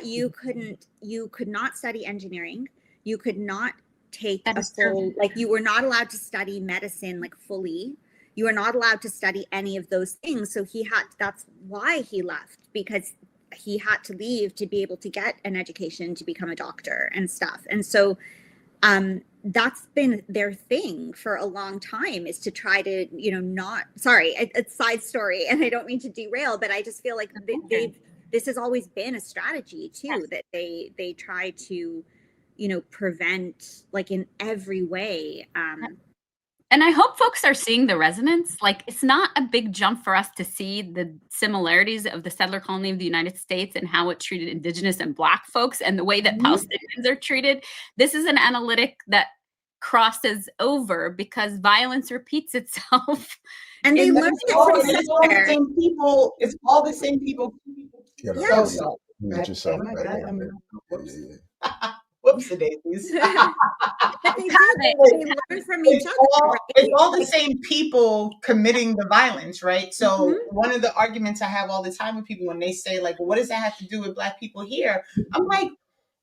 you could not study engineering. You could not take a full, like, you were not allowed to study medicine, like, fully. You were not allowed to study any of those things. So that's why he left, because he had to leave to be able to get an education, to become a doctor and stuff. And so that's been their thing for a long time, is to try to, it's side story, and I don't mean to derail, but I just feel like this has always been a strategy too, yes, that they try to, prevent, like, in every way. And I hope folks are seeing the resonance. Like, it's not a big jump for us to see the similarities of the settler colony of the United States and how it treated indigenous and Black folks and the way that Palestinians are treated. This is an analytic that crosses over because violence repeats itself. And they learn it's all the same people. It's all the same people. Yeah. Whoops, daisies. But they learn from each other. It's all the same people committing the violence, right? So one of the arguments I have all the time with people when they say, like, well, what does that have to do with Black people here? I'm like,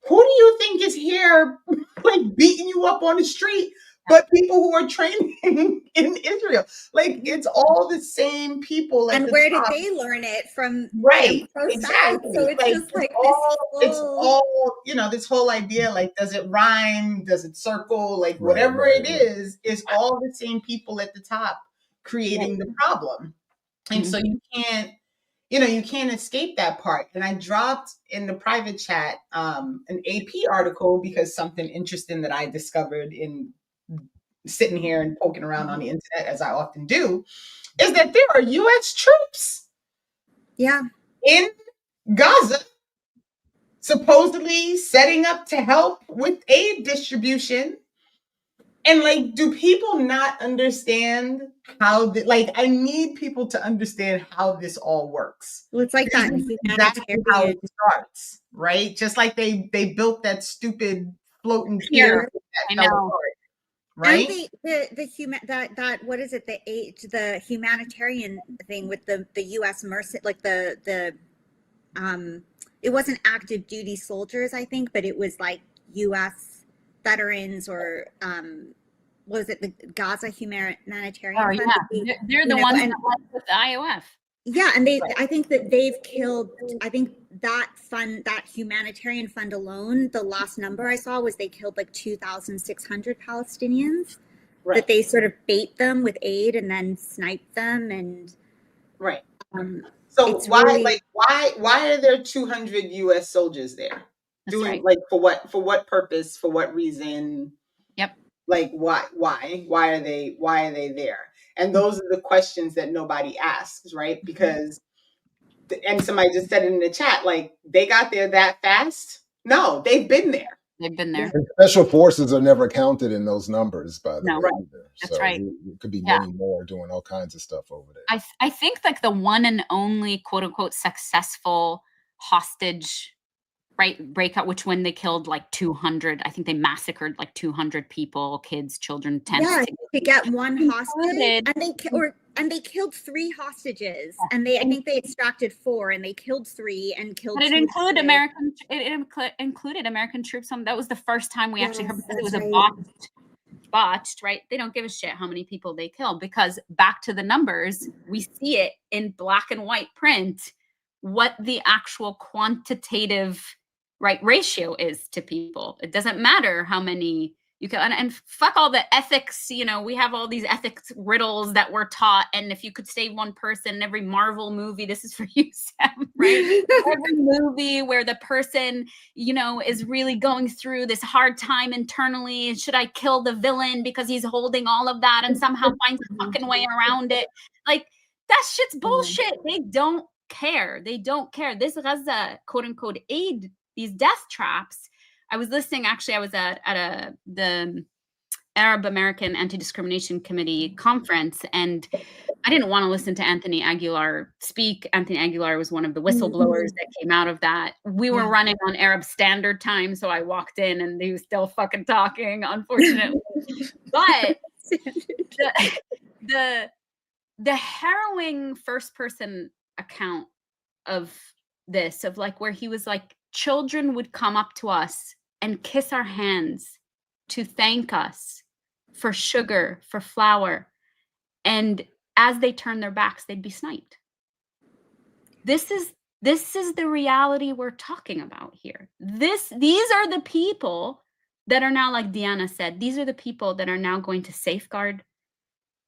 who do you think is here, like, beating you up on the street, but people who are training in Israel? Like, it's all the same people. And where did they learn it from? Right, exactly. So it's just like it's all, this whole idea, like, does it rhyme? Does it circle? Like, whatever it is all the same people at the top creating the problem. And so you can't, you can't escape that part. And I dropped in the private chat an AP article because something interesting that I discovered in sitting here and poking around on the internet, as I often do, is that there are U.S. troops in Gaza supposedly setting up to help with aid distribution. And, like, do people not understand how, I need people to understand how this all works. Well, it's like that. That's how it starts, right? Just like they built that stupid floating pier that fell apart, right? And the what is it? The humanitarian thing with the U.S. mercy, like it wasn't active duty soldiers, I think, but it was like U.S. veterans, or was it the Gaza Humanitarian Fund? Yeah, they're the ones that work with the IOF. Yeah, and I think that they've killed, I think that fund, that humanitarian fund alone, the last number I saw was they killed like 2,600 Palestinians. That they sort of bait them with aid and then snipe them, and so why are there 200 U.S. soldiers there? That's right. like for what purpose, for what reason? Yep. Like why are they there? And those are the questions that nobody asks, right? Because and somebody just said it in the chat, like they got there that fast. No, they've been there. They've been there. And special forces are never counted in those numbers, by the No, way, right. either. That's So right. it could be Yeah. many more doing all kinds of stuff over there. I think like the one and only quote unquote successful hostage breakout, which when they killed like 200, I think they massacred like 200 people, kids, children, tents. Yeah, to get one hostage, included- and they killed 3 hostages, and I think they extracted 4, and they killed 3 and killed. But it 2 included hostages. It included American troops. That was the first time we actually heard, Yes, because it was that's a right. botched, right? They don't give a shit how many people they killed, because back to the numbers, we see it in black and white print what the actual quantitative ratio is to people. It doesn't matter how many you can, and fuck all the ethics, you know, we have all these ethics riddles that we're taught, and if you could save one person in every Marvel movie, this is for you, Sam, right? Every movie where the person, you know, is really going through this hard time internally, should I kill the villain because he's holding all of that and somehow finds a fucking way around it? Like, that shit's bullshit. They don't care. They don't care. This Gaza, quote unquote, aid, these death traps. I was listening, actually, I was at the Arab American Anti-Discrimination Committee conference, and I didn't want to listen to Anthony Aguilar speak. Anthony Aguilar was one of the whistleblowers that came out of that. We were running on Arab Standard Time, so I walked in and he was still fucking talking, unfortunately. But the harrowing first-person account of this, of like where he was like, children would come up to us and kiss our hands to thank us for sugar, for flour. And as they turn their backs, they'd be sniped. This is the reality we're talking about here. These are the people that are now, like Diana said, these are the people that are now going to safeguard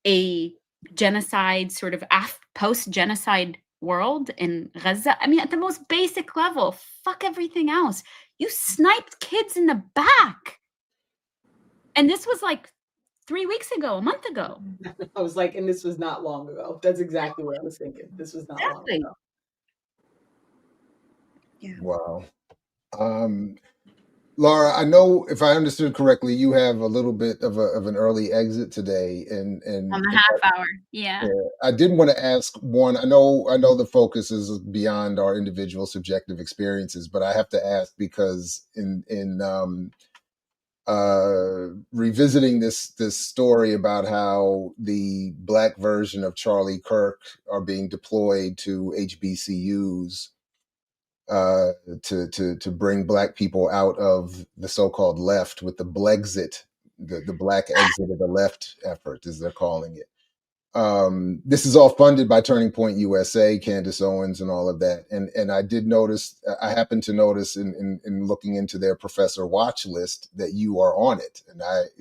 a genocide, sort of post-genocide world in Gaza. I mean, at the most basic level, fuck everything else. You sniped kids in the back. And this was like 3 weeks ago, a month ago. I was like, and this was not long ago. That's exactly what I was thinking. This was not long ago. Yeah. Wow. Lara, I know if I understood correctly, you have a little bit of an early exit today, and On the half hour. Yeah. I did want to ask one. I know the focus is beyond our individual subjective experiences, but I have to ask because in revisiting this story about how the Black version of Charlie Kirk are being deployed to HBCUs. To bring Black people out of the so-called left with the Blexit, the Black exit of the left effort, as they're calling it. This is all funded by Turning Point USA, Candace Owens, and all of that. And I did notice, I happened to notice in looking into their professor watch list that you are on it,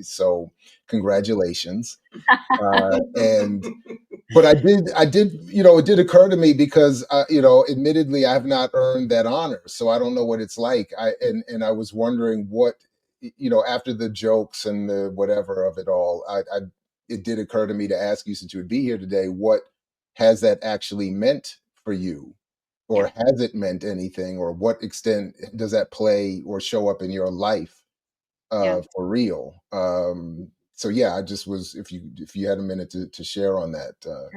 so congratulations. But I did, you know, it did occur to me because, you know, admittedly, I have not earned that honor, so I don't know what it's like. And I was wondering what, you know, after the jokes and the whatever of it all, it did occur to me to ask you, since you would be here today, what has that actually meant for you, or has it meant anything, or what extent does that play or show up in your life for real? So yeah, I just was, if you had a minute to share on that. Sure.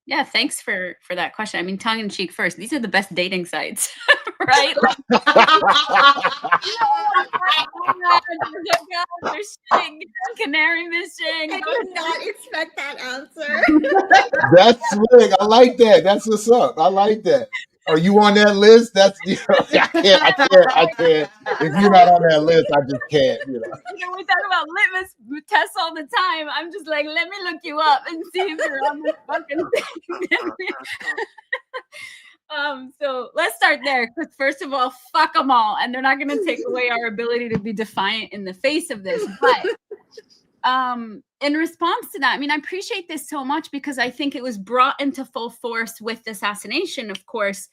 Yeah, thanks for that question. I mean, tongue in cheek first. These are the best dating sites, right? Like, they're shitting, canary missing. I did not expect that answer. That's swing. I like that. That's what's up. I like that. Are you on that list? That's, you know, I can't. If you're not on that list, I just can't. You know, we talk about litmus tests all the time. I'm just like, let me look you up and see if you're on this fucking thing. So let's start there. Because first of all, fuck them all, and they're not going to take away our ability to be defiant in the face of this. But in response to that, I mean, I appreciate this so much because I think it was brought into full force with the assassination, of course,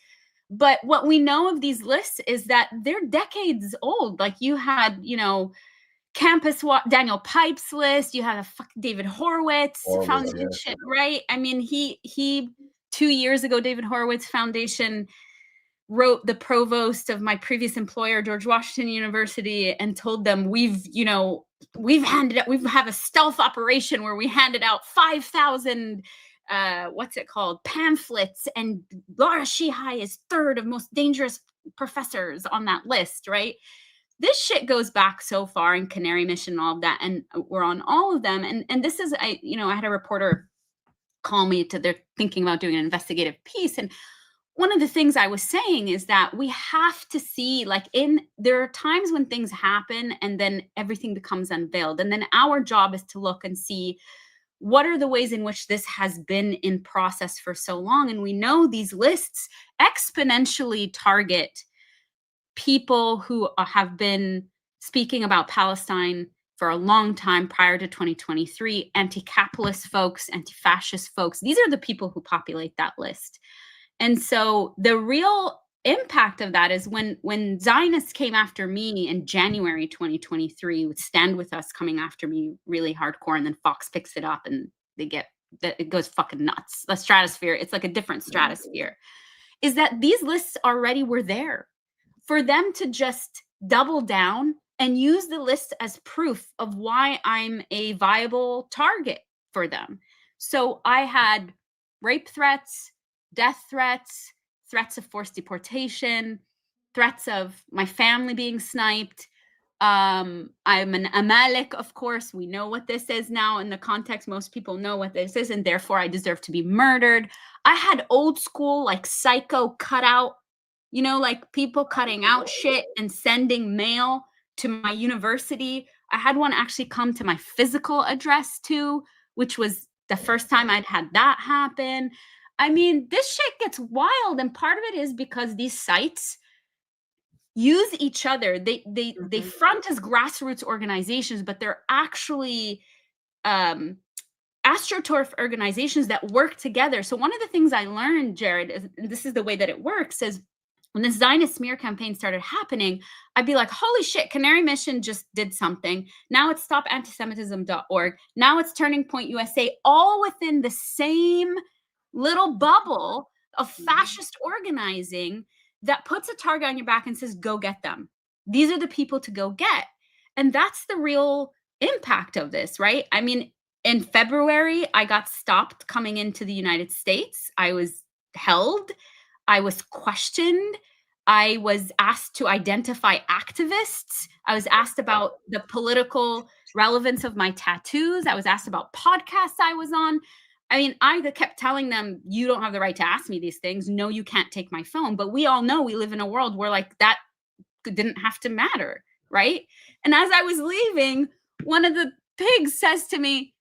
But what we know of these lists is that they're decades old. Like you had, you know, Daniel Pipes list, you had a David Horowitz Foundation, yeah. right? I mean, he 2 years ago, David Horowitz Foundation wrote the provost of my previous employer, George Washington University, and told them we have a stealth operation where we handed out 5,000 what's it called, pamphlets, and Lara Sheehi is third of most dangerous professors on that list, right? This shit goes back so far, in Canary Mission and all of that, and we're on all of them. And this is, I had a reporter call me they're thinking about doing an investigative piece, and one of the things I was saying is that we have to see, like, there are times when things happen and then everything becomes unveiled, and then our job is to look and see what are the ways in which this has been in process for so long. And we know these lists exponentially target people who have been speaking about Palestine for a long time prior to 2023, anti-capitalist folks, anti-fascist folks. These are the people who populate that list. And so the real impact of that is when Zionists came after me in January 2023, with Stand With Us coming after me really hardcore, and then Fox picks it up and it goes fucking nuts. The stratosphere, it's like a different stratosphere, is that these lists already were there. For them to just double down and use the list as proof of why I'm a viable target for them. So I had rape threats, death threats, threats of forced deportation, threats of my family being sniped. I'm an Amalek, of course. We know what this is now in the context. Most people know what this is, and therefore I deserve to be murdered. I had old school, like, psycho cutout, like people cutting out shit and sending mail to my university. I had one actually come to my physical address too, which was the first time I'd had that happen. I mean, this shit gets wild, and part of it is because these sites use each other. They front as grassroots organizations, but they're actually astroturf organizations that work together. So one of the things I learned, Jared, is, and this is the way that it works, is when the Zionist smear campaign started happening, I'd be like, holy shit, Canary Mission just did something. Now it's stopantisemitism.org. Now it's Turning Point USA, all within the same little bubble of fascist organizing that puts a target on your back and says, go get them. These are the people to go get. And that's the real impact of this, right? I mean, in February, I got stopped coming into the United States. I was held. I was questioned. I was asked to identify activists. I was asked about the political relevance of my tattoos. I was asked about podcasts I was on. I mean, I kept telling them, you don't have the right to ask me these things. No, you can't take my phone. But we all know we live in a world where, like, that didn't have to matter, right? And as I was leaving, one of the pigs says to me,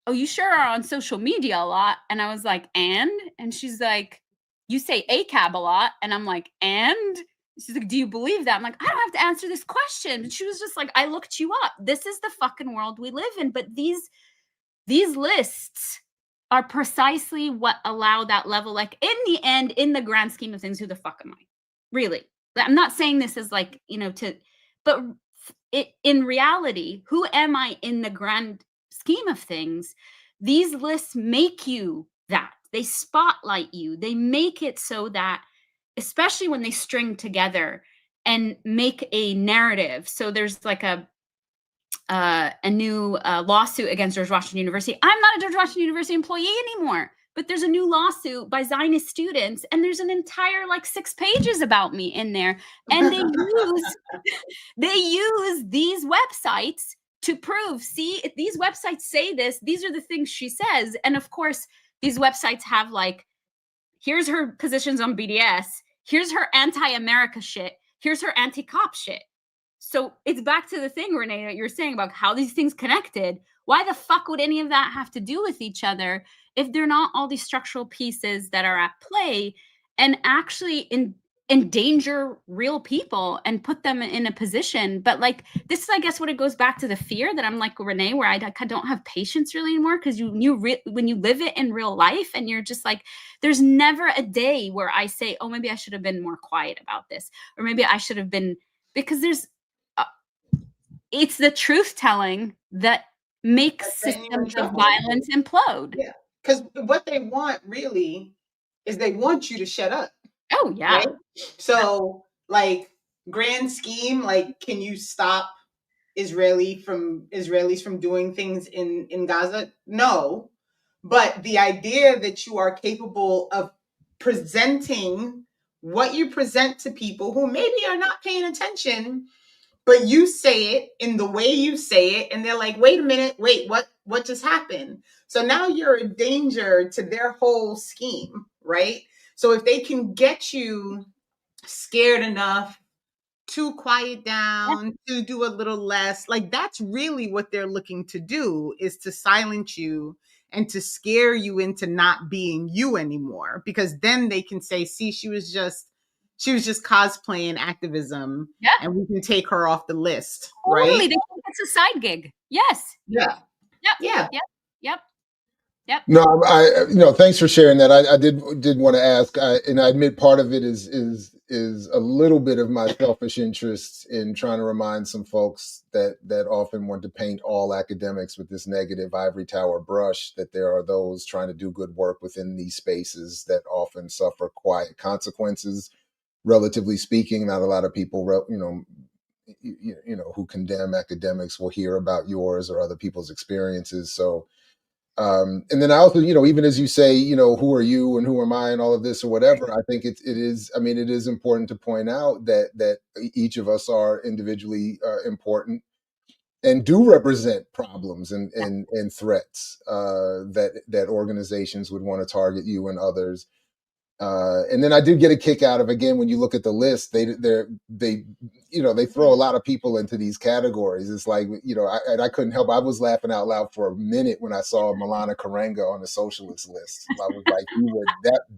oh, you sure are on social media a lot. And I was like, and she's like, you say ACAB a lot. And I'm like, and she's like, do you believe that? I'm like, I don't have to answer this question. And she was just like, I looked you up. This is the fucking world we live in. But these lists are precisely what allow that level. Like, in the end, in the grand scheme of things, who the fuck am I? Really? I'm not saying this as like, but in reality, who am I in the grand scheme of things? These lists make you that. They spotlight you. They make it so that, especially when they string together and make a narrative. So there's like a new lawsuit against George Washington University. I'm not a George Washington University employee anymore, but there's a new lawsuit by Zionist students, and there's an entire 6 pages about me in there. And they use these websites to prove, see, if these websites say this, these are the things she says. And of course, these websites have here's her positions on BDS, here's her anti-America shit, here's her anti-cop shit. So it's back to the thing, Renee, that you're saying about how these things connected. Why the fuck would any of that have to do with each other if they're not all these structural pieces that are at play? And actually, endanger real people and put them in a position. But like, this is, I guess, what it goes back to the fear that I'm like Renee, where I don't have patience really anymore, because when you live it in real life, and you're just like, there's never a day where I say, oh, maybe I should have been more quiet about this, or maybe I should have been, because there's it's the truth telling that makes systems of violence implode. Yeah, because what they want really is they want you to shut up. Oh yeah. Right? So like, grand scheme, like, can you stop Israelis from doing things in Gaza? No. But the idea that you are capable of presenting what you present to people who maybe are not paying attention, but you say it in the way you say it, and they're like, wait a minute, what just happened? So now you're a danger to their whole scheme, right? So if they can get you scared enough to quiet down, to do a little less, like, that's really what they're looking to do, is to silence you and to scare you into not being you anymore, because then they can say, see, she was just cosplaying activism, and we can take her off the list. Totally. Right? It's a side gig. Yes. Yeah. Yep. Yeah. Yep. No, thanks for sharing that. I did want to ask, and I admit part of it is a little bit of my selfish interest in trying to remind some folks that often want to paint all academics with this negative ivory tower brush, that there are those trying to do good work within these spaces that often suffer quiet consequences, relatively speaking. Not a lot of people, who condemn academics will hear about yours or other people's experiences. So. And then I also, even as you say, who are you and who am I and all of this or whatever, I think it is important to point out that each of us are individually important and do represent problems and threats that organizations would want to target you and others. And then I did get a kick out of, again, when you look at the list, they throw a lot of people into these categories. It's like, I couldn't help. I was laughing out loud for a minute when I saw Milana Karenga on the socialist list. I was like,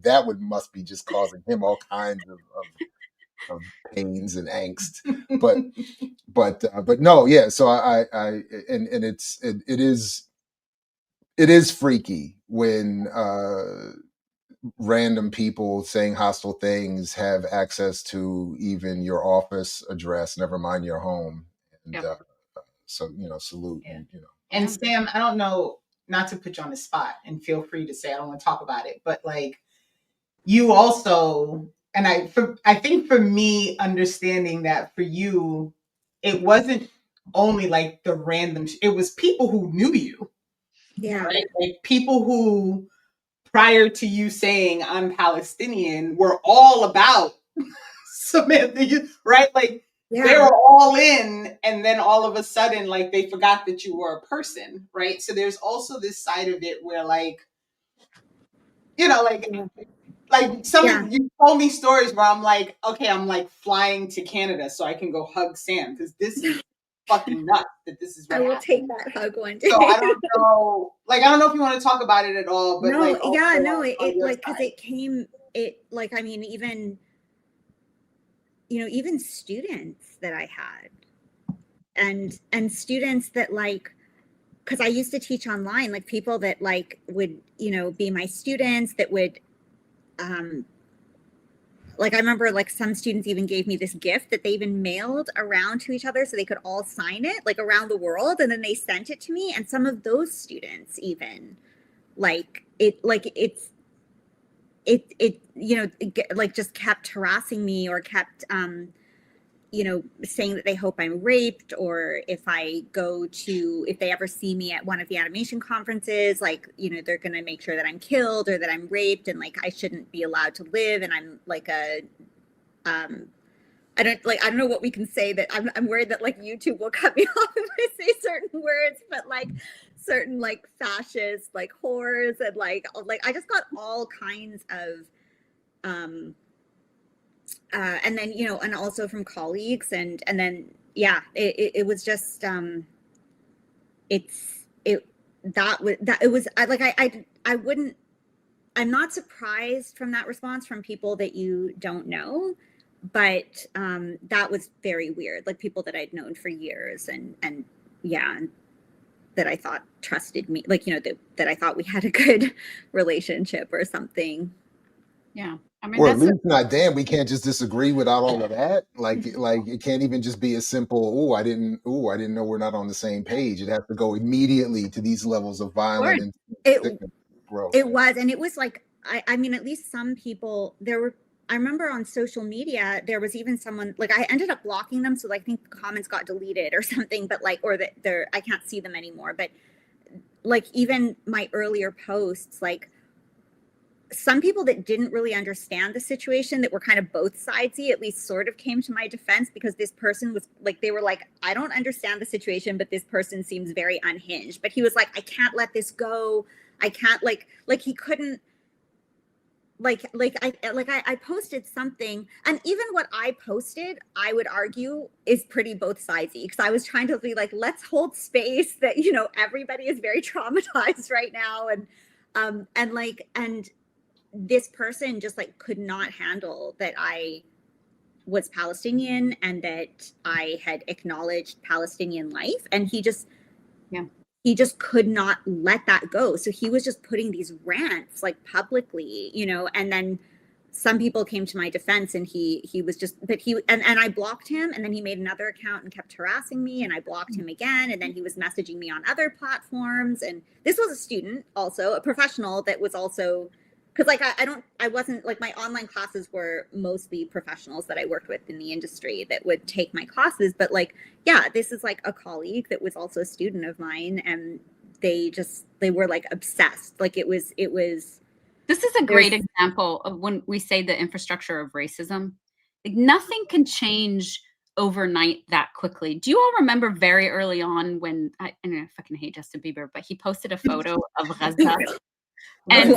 that must be just causing him all kinds of pains and angst. But no, yeah. So it is freaky when random people saying hostile things have access to even your office address, never mind your home. And so, salute. Yeah. And Sam, I don't know, not to put you on the spot, and feel free to say I don't want to talk about it, but like, you also, and I think for me, understanding that for you, it wasn't only like the random, it was people who knew you. Yeah. Right? Like, people who, prior to you saying I'm Palestinian, were all about Samantha, right? Like, they were all in, and then all of a sudden, like, they forgot that you were a person, right? So there's also this side of it where, like, like some you told me stories where I'm like, okay, I'm like flying to Canada so I can go hug Sam, because this is fucking nuts that this is what I will happened. take that hug one day. So I don't know if you want to talk about it at all, but even students that I had, and students that, like, because I used to teach online, like, people that like would be my students that would like, I remember, like, some students even gave me this gift that they even mailed around to each other so they could all sign it, like, around the world, and then they sent it to me. And some of those students even just kept harassing me, or kept saying that they hope I'm raped, or if they ever see me at one of the animation conferences, like, they're going to make sure that I'm killed or that I'm raped, and like I shouldn't be allowed to live. And I'm like I don't know what we can say, that I'm worried that like YouTube will cut me off if I say certain words, but like certain like fascist like whores, and like I just got all kinds of and then and also from colleagues, and then it was just I'm not surprised from that response from people that you don't know, but that was very weird. Like people that I'd known for years, and yeah, and that I thought trusted me, like, you know, that I thought we had a good relationship or something. Yeah. I mean, Or at that's least not, damn, we can't just disagree without all of that. Like it can't even just be a simple, oh, I didn't know we're not on the same page. It has to go immediately to these levels of violent and sickness. Gross. It was, and it was like, I mean, at least some people, I remember on social media, there was even someone, like I ended up blocking them. So I think comments got deleted or something, but like, or that I can't see them anymore. But like even my earlier posts, like some people that didn't really understand the situation, that were kind of both sidesy, at least sort of came to my defense, because this person was like, they were like, I don't understand the situation, but this person seems very unhinged. But he was like, I can't let this go. I can't like he couldn't I posted something, and even what I posted, I would argue is pretty both sidesy, because I was trying to be like, let's hold space that, you know, everybody is very traumatized right now, and this person just like could not handle that I was Palestinian and that I had acknowledged Palestinian life, and he just could not let that go. So he was just putting these rants like publicly, you know, and then some people came to my defense, and he was just, but and I blocked him, and then he made another account and kept harassing me, and I blocked him again, and then he was messaging me on other platforms. And this was a student, also a professional, that was also, because like I wasn't like, my online classes were mostly professionals that I worked with in the industry that would take my classes, but like, yeah, this is like a colleague that was also a student of mine, and they were like obsessed. Like it was this is a great example of when we say the infrastructure of racism. Like nothing can change overnight that quickly. Do you all remember very early on when I fucking hate Justin Bieber, but he posted a photo of Gaza. And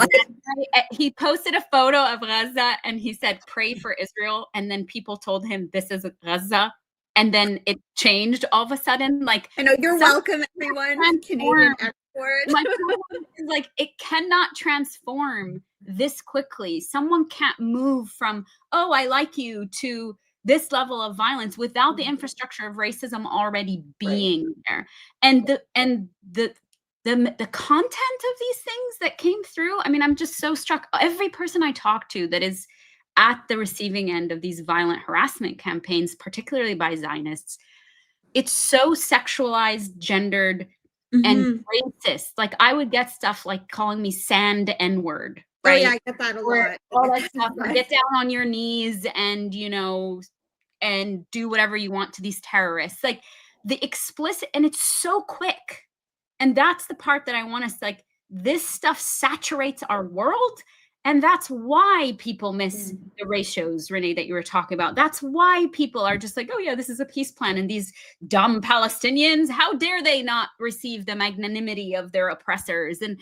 he posted a photo of Gaza, and he said, pray for Israel. And then people told him, this is Gaza. And then it changed all of a sudden. Like, I know, you're welcome, everyone. Canadian export. My problem is like, it cannot transform this quickly. Someone can't move from, oh, I like you, to this level of violence without the infrastructure of racism already being there. And the content of these things that came through, I mean, I'm just so struck. Every person I talk to that is at the receiving end of these violent harassment campaigns, particularly by Zionists, it's so sexualized, gendered, and racist. Like I would get stuff like calling me sand N-word, right? Oh yeah, I get that a lot. All that stuff. Get down on your knees and, you know, and do whatever you want to these terrorists. Like the explicit, and it's so quick. And that's the part that I want to, like, this stuff saturates our world. And that's why people miss the race shows, Renee, that you were talking about. That's why people are just like, oh yeah, this is a peace plan. And these dumb Palestinians, how dare they not receive the magnanimity of their oppressors? And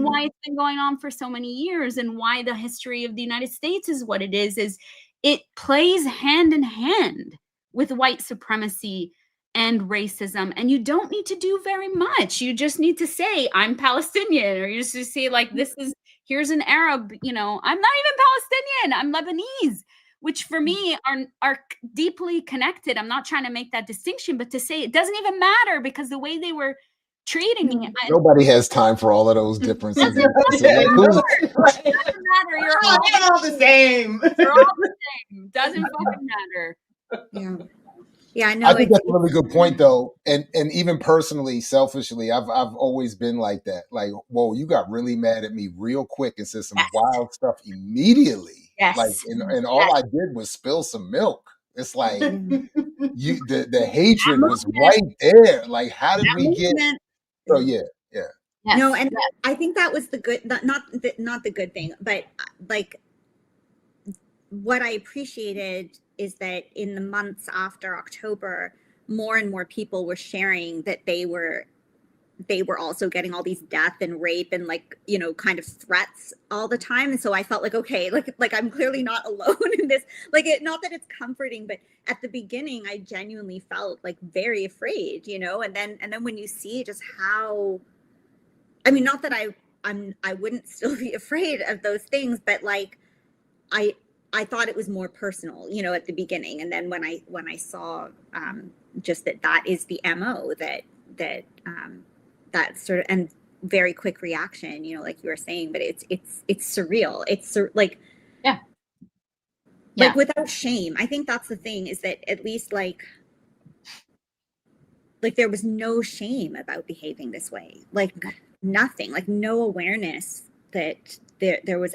why it's been going on for so many years, and why the history of the United States is what it is it plays hand in hand with white supremacy and racism. And you don't need to do very much. You just need to say, I'm Palestinian, or you just say like, here's an Arab, you know, I'm not even Palestinian, I'm Lebanese, which for me are deeply connected. I'm not trying to make that distinction, but to say it doesn't even matter, because the way they were treating me. Nobody has time for all of those differences. Doesn't matter. You're all the same. You're all the same. Doesn't fucking matter. Yeah. Yeah, I know. I think that's a really good point, though, and even personally, selfishly, I've always been like that. Like, whoa, you got really mad at me real quick and said some wild stuff immediately. Yes. Like, and all I did was spill some milk. It's like the hatred was right there. Like, how did we get? So yeah. Yes. No, and I think that was the good, not the good thing, but like what I appreciated is that in the months after October, more and more people were sharing that they were also getting all these death and rape and, like, you know, kind of threats all the time. And so I felt like, okay, like I'm clearly not alone in this. Like, not that it's comforting, but at the beginning I genuinely felt like very afraid, you know, and then when you see just how, I mean, not that I wouldn't still be afraid of those things, but like I thought it was more personal, you know, at the beginning. And then when I saw just that is the MO, that sort of, and very quick reaction, you know, like you were saying, but it's surreal. It's like, Yeah. like without shame. I think that's the thing, is that at least like there was no shame about behaving this way, like nothing, like no awareness that there was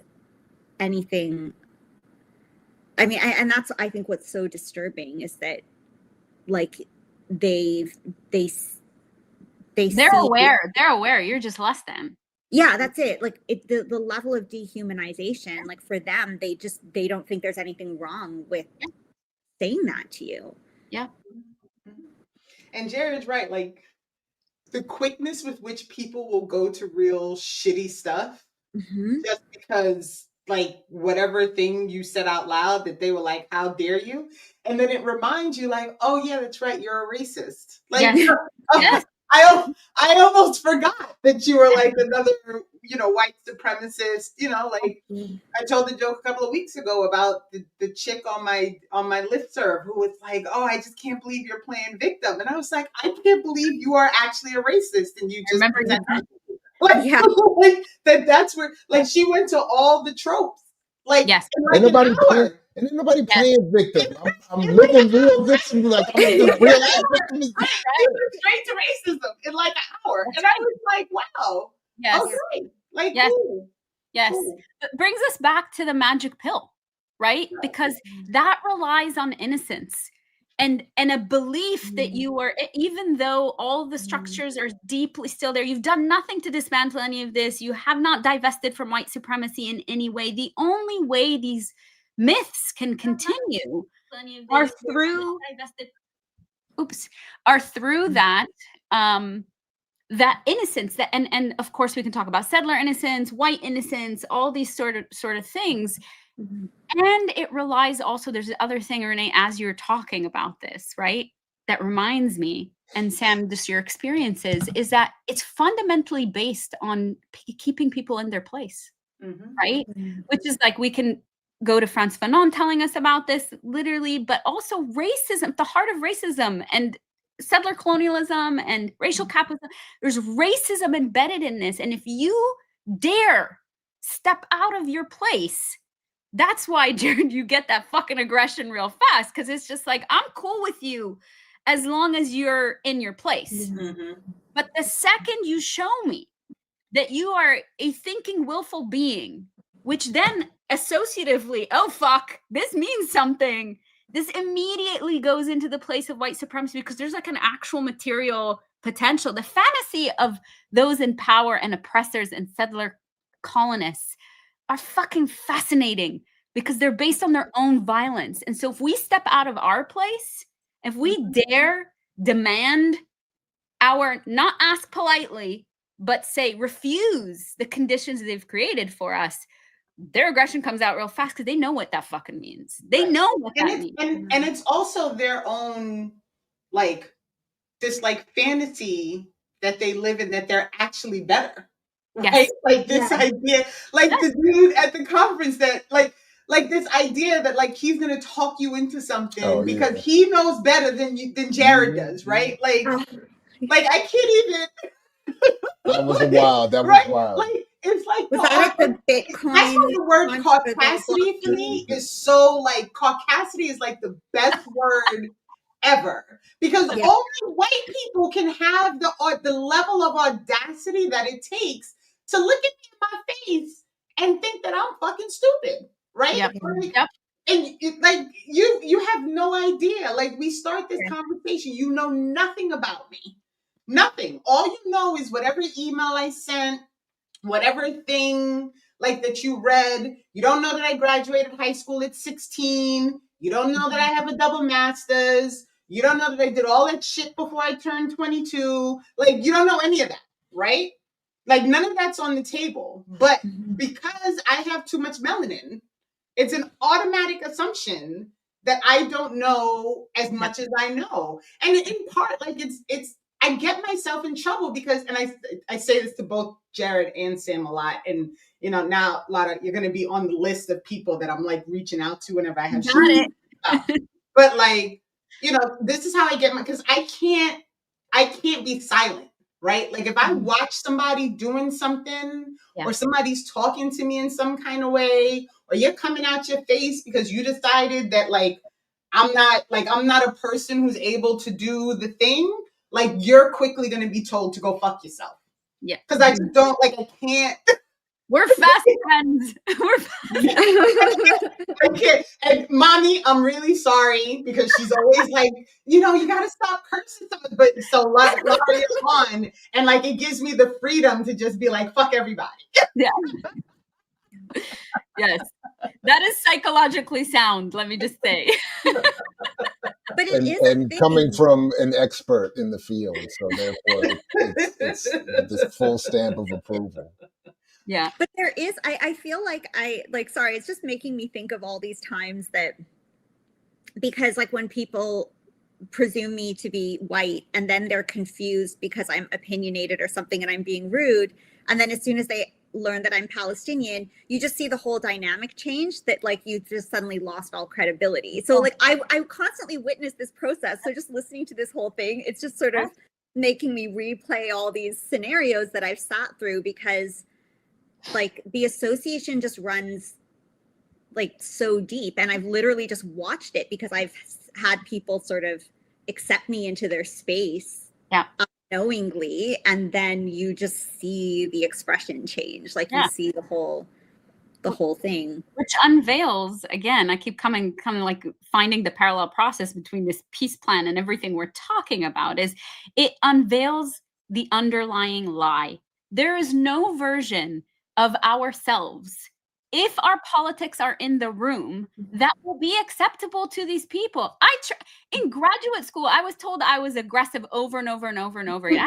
anything. I mean, and that's, I think, what's so disturbing, is that like they're aware. They're aware. You're just less than. Yeah, that's it. Like the level of dehumanization, like for them, they don't think there's anything wrong with saying that to you. Yeah. And Jared's right. Like the quickness with which people will go to real shitty stuff just because like whatever thing you said out loud that they were like, how dare you? And then it reminds you like, oh yeah, that's right, you're a racist. Like Yes. I almost forgot that you were like another, you know, white supremacist, you know, like I told the joke a couple of weeks ago about the chick on my listserv who was like, oh, I just can't believe you're playing victim. And I was like, I can't believe you are actually a racist and you just remember like that's where like she went to all the tropes. Like, yes. Like ain't nobody playing victim. I'm living real victim. Like I'm just real victim. Straight to racism in like an hour. And I was like, wow. Yes. Okay. Like, yes. Cool. Yes. Cool. It brings us back to the magic pill, right? Because that relies on innocence and a belief that you are, even though all the structures are deeply still there, you've done nothing to dismantle any of this. You have not divested from white supremacy in any way. The only way these myths can continue are through that that innocence, that and of course we can talk about settler innocence, white innocence, all these sort of things. And it relies also, there's the other thing, Renee, as you're talking about this, right, that reminds me, and Sam, just your experiences, is that it's fundamentally based on keeping people in their place, right? Which is like, we can go to Frantz Fanon telling us about this literally, but also racism, the heart of racism and settler colonialism and racial capitalism. There's racism embedded in this. And if you dare step out of your place, that's why, Jared, you get that fucking aggression real fast, because it's just like, I'm cool with you as long as you're in your place. But the second you show me that you are a thinking, willful being, which then associatively, oh, fuck, this means something, this immediately goes into the place of white supremacy, because there's like an actual material potential. The fantasy of those in power and oppressors and settler colonists are fucking fascinating, because they're based on their own violence. And so if we step out of our place, if we dare demand our, not ask politely, but say refuse the conditions they've created for us, their aggression comes out real fast, because they know what that fucking means. They know what that means. And it's also their own, like, this like fantasy that they live in, that they're actually better. Right? Yes. Like this idea, like the dude at the conference that like this idea that like he's gonna talk you into something because he knows better than Jared does, right? Like I can't even. That was wild. That was wild. Like it's like was that the Bitcoin? That's why the word caucasity for me is so like, caucasity is like the best word ever, because only white people can have the level of audacity that it takes to look at me in my face and think that I'm fucking stupid, right? Yep. And like you have no idea. Like we start this conversation, you know nothing about me, nothing. All you know is whatever email I sent, whatever thing like that you read. You don't know that I graduated high school at 16. You don't know that I have a double master's. You don't know that I did all that shit before I turned 22. Like, you don't know any of that, right? Like, none of that's on the table. But because I have too much melanin, it's an automatic assumption that I don't know as much as I know. And in part, like, it's I get myself in trouble because, and I say this to both Jared and Sam a lot, and you know, now Lara, you're going to be on the list of people that I'm like reaching out to whenever I have Got it. stuff. But like, you know, this is how I get because I can't be silent, right? Like if I watch somebody doing something or somebody's talking to me in some kind of way, or you're coming out your face because you decided that like I'm not a person who's able to do the thing, like you're quickly going to be told to go fuck yourself. Yeah. Because I just don't, like, I can't. We're fast friends. We're fast. I can't. And mommy, I'm really sorry because she's always like, you know, you got to stop cursing. But so Lara is on, and like it gives me the freedom to just be like, fuck everybody. Yeah. Yes. That is psychologically sound, let me just say. But it is and coming from an expert in the field, so therefore it's this full stamp of approval. Yeah. But there is, I feel like sorry, it's just making me think of all these times that, because like when people presume me to be white and then they're confused because I'm opinionated or something and I'm being rude. And then as soon as they learn that I'm Palestinian, you just see the whole dynamic change, that like you just suddenly lost all credibility. So like I constantly witness this process. So just listening to this whole thing, it's just sort of making me replay all these scenarios that I've sat through, because like the association just runs like so deep, and I've literally just watched it because I've had people sort of accept me into their space unknowingly, and then you just see the expression change, like you see the whole thing, which unveils, again, I keep coming like finding the parallel process between this peace plan and everything we're talking about, is it unveils the underlying lie. There is no version of ourselves, if our politics are in the room, that will be acceptable to these people. In graduate school, I was told I was aggressive over and over and over and over again.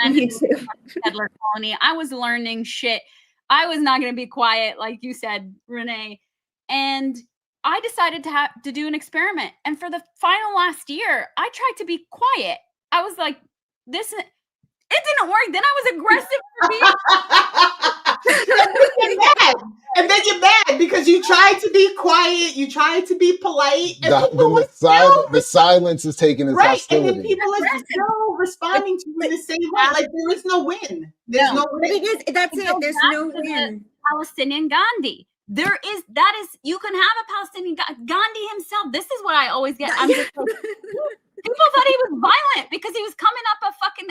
I had settler colony. I was learning shit. I was not going to be quiet, like you said, Renee. And I decided to do an experiment. And for the final last year, I tried to be quiet. I was like, it didn't work. Then I was aggressive for being and then you're mad because you tried to be quiet, you tried to be polite, and the silence is taken as hostility. And then people are still responding to you in the same way. Like there is no win. There's no win. That's it. There's no win. Palestinian Gandhi. You can have a Palestinian Gandhi himself. This is what I always get. I'm just like, people thought he was violent because he was coming up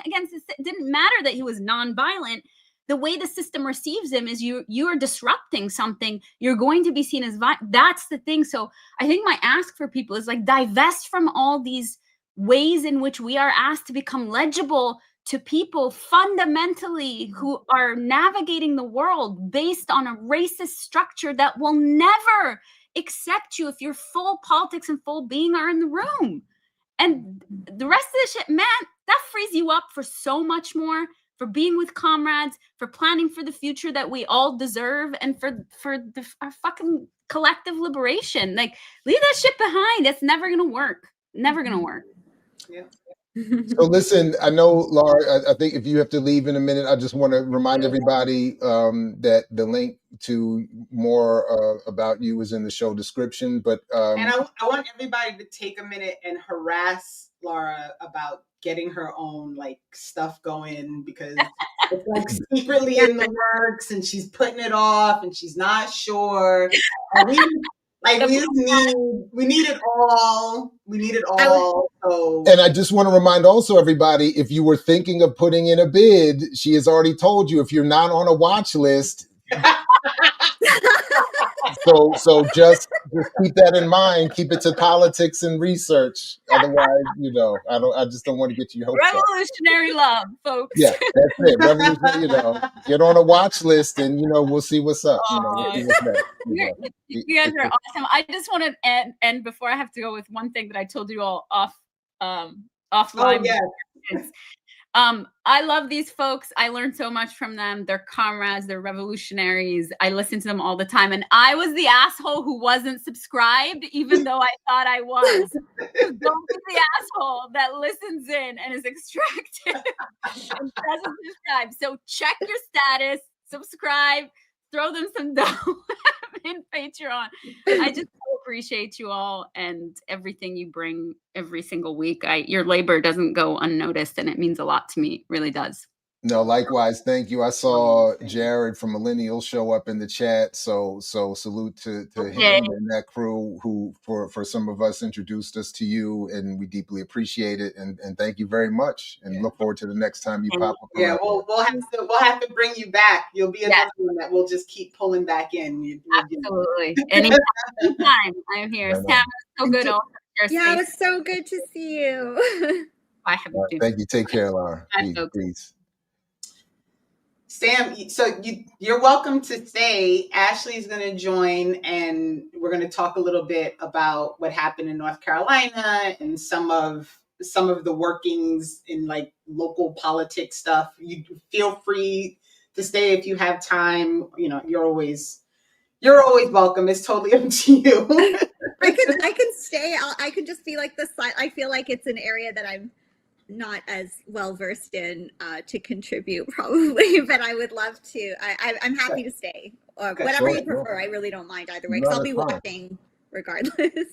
against this. It didn't matter that he was non-violent. The way the system receives him is you are disrupting something. You're going to be seen as violent. That's the thing. So I think my ask for people is like, divest from all these ways in which we are asked to become legible to people fundamentally who are navigating the world based on a racist structure that will never accept you if your full politics and full being are in the room. And the rest of the shit, man, that frees you up for so much more, for being with comrades, for planning for the future that we all deserve, and for our fucking collective liberation. Like, leave that shit behind. It's never going to work. Never going to work. Yeah. So listen, I know, Lara, I think if you have to leave in a minute, I just want to remind everybody that the link to more about you is in the show description. But and I want everybody to take a minute and harass Lara about getting her own like stuff going, because it's like secretly in the works and she's putting it off and she's not sure. And we need it all. We need it all. And I just want to remind also everybody, if you were thinking of putting in a bid, she has already told you if you're not on a watch list. So just keep that in mind. Keep it to politics and research. Otherwise, I just don't want to get you hopes up. Revolutionary love, folks. Yeah, that's it. Revolutionary, get on a watch list and we'll see what's up. We'll see what's next, You guys are awesome. I just want to end before I have to go with one thing that I told you all offline. Oh, yes. I love these folks. I learned so much from them. They're comrades, they're revolutionaries. I listen to them all the time. And I was the asshole who wasn't subscribed, even though I thought I was. So don't be the asshole that listens in and is extracted and doesn't subscribe. So check your status, subscribe, throw them some dough in Patreon. I just so appreciate you all and everything you bring every single week. Your labor doesn't go unnoticed, and it means a lot to me. It really does. No, likewise. Thank you. I saw Jared from Millennial show up in the chat. So salute to him and that crew who for some of us introduced us to you, and we deeply appreciate it. And thank you very much. And look forward to the next time you pop up. Yeah, we'll have to bring you back. You'll be another one that we'll just keep pulling back in. Absolutely. Anytime I'm here. Sam, so good. Yeah, it was so good to see you. I have to. Thank you. Take care, Lara. Peace. Sam, so you're welcome to stay. Ashley's going to join, and we're going to talk a little bit about what happened in North Carolina and some of the workings in like local politics stuff. You feel free to stay if you have time. You know, you're always welcome. It's totally up to you. I can stay. I can just be like this. I feel like it's an area that I'm not as well versed in to contribute probably, but I would love to. I'm happy to stay, or whatever you prefer. I really don't mind either way, because I'll be watching regardless.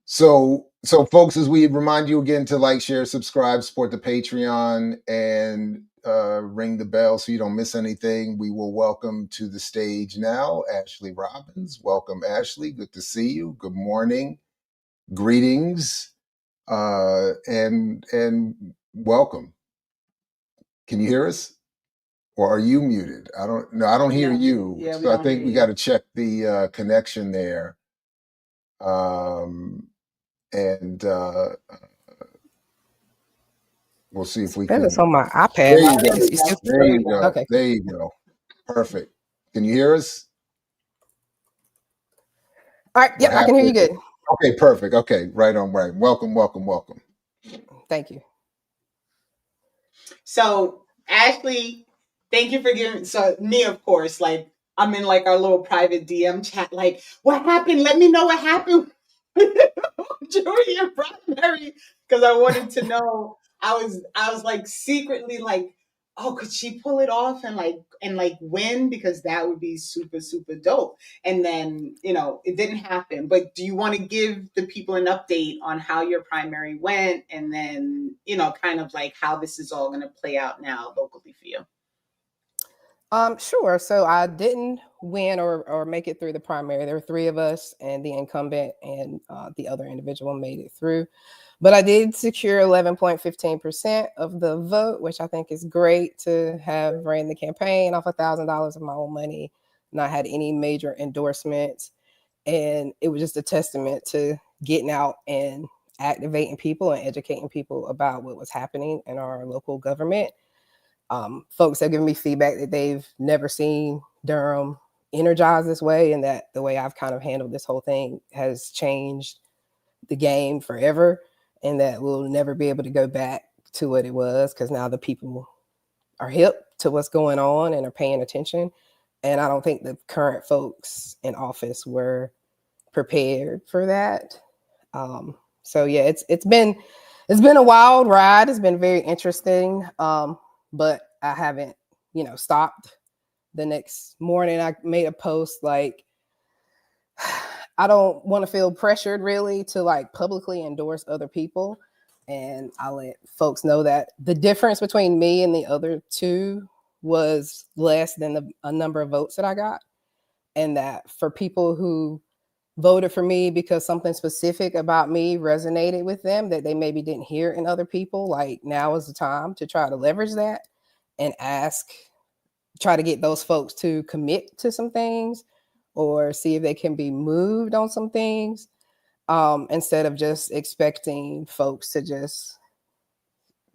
So folks, as we remind you again to like, share, subscribe, support the Patreon, and ring the bell so you don't miss anything. We will welcome to the stage now Ashley Robbins. Welcome, Ashley. Good to see you. Good morning. Greetings. And welcome. Can you hear us, or are you muted? I don't hear you. Yeah, so I think we got to check the connection there. And we'll see if we can. It's on my iPad. There you go. Okay. There you go. Perfect. Can you hear us? All right. Yep, I can hear you good. Okay, perfect. Okay, right on. Right. Welcome. Thank you. So, Ashley, thank you for giving. So, me, of course, like I'm in like our little private DM chat. Like, what happened? Let me know what happened. Julia primary, because I wanted to know. I was like secretly like, oh, could she pull it off and win? Because that would be super, super dope. And then, it didn't happen. But do you want to give the people an update on how your primary went, and then, kind of like how this is all going to play out now locally for you? Sure. So I didn't win or make it through the primary. There were 3 of us, and the incumbent and the other individual made it through. But I did secure 11.15% of the vote, which I think is great to have ran the campaign off $1,000 of my own money, not had any major endorsements. And it was just a testament to getting out and activating people and educating people about what was happening in our local government. Folks have given me feedback that they've never seen Durham energized this way, and that the way I've kind of handled this whole thing has changed the game forever, and that we'll never be able to go back to what it was, because now the people are hip to what's going on and are paying attention. And I don't think the current folks in office were prepared for that. So yeah, it's been a wild ride. It's been very interesting. But I haven't, stopped. The next morning I made a post like, I don't want to feel pressured really to like publicly endorse other people. And I let folks know that the difference between me and the other 2 was less than a number of votes that I got. And that for people who voted for me because something specific about me resonated with them that they maybe didn't hear in other people, like now is the time to try to leverage that and try to get those folks to commit to some things, or see if they can be moved on some things, instead of just expecting folks to just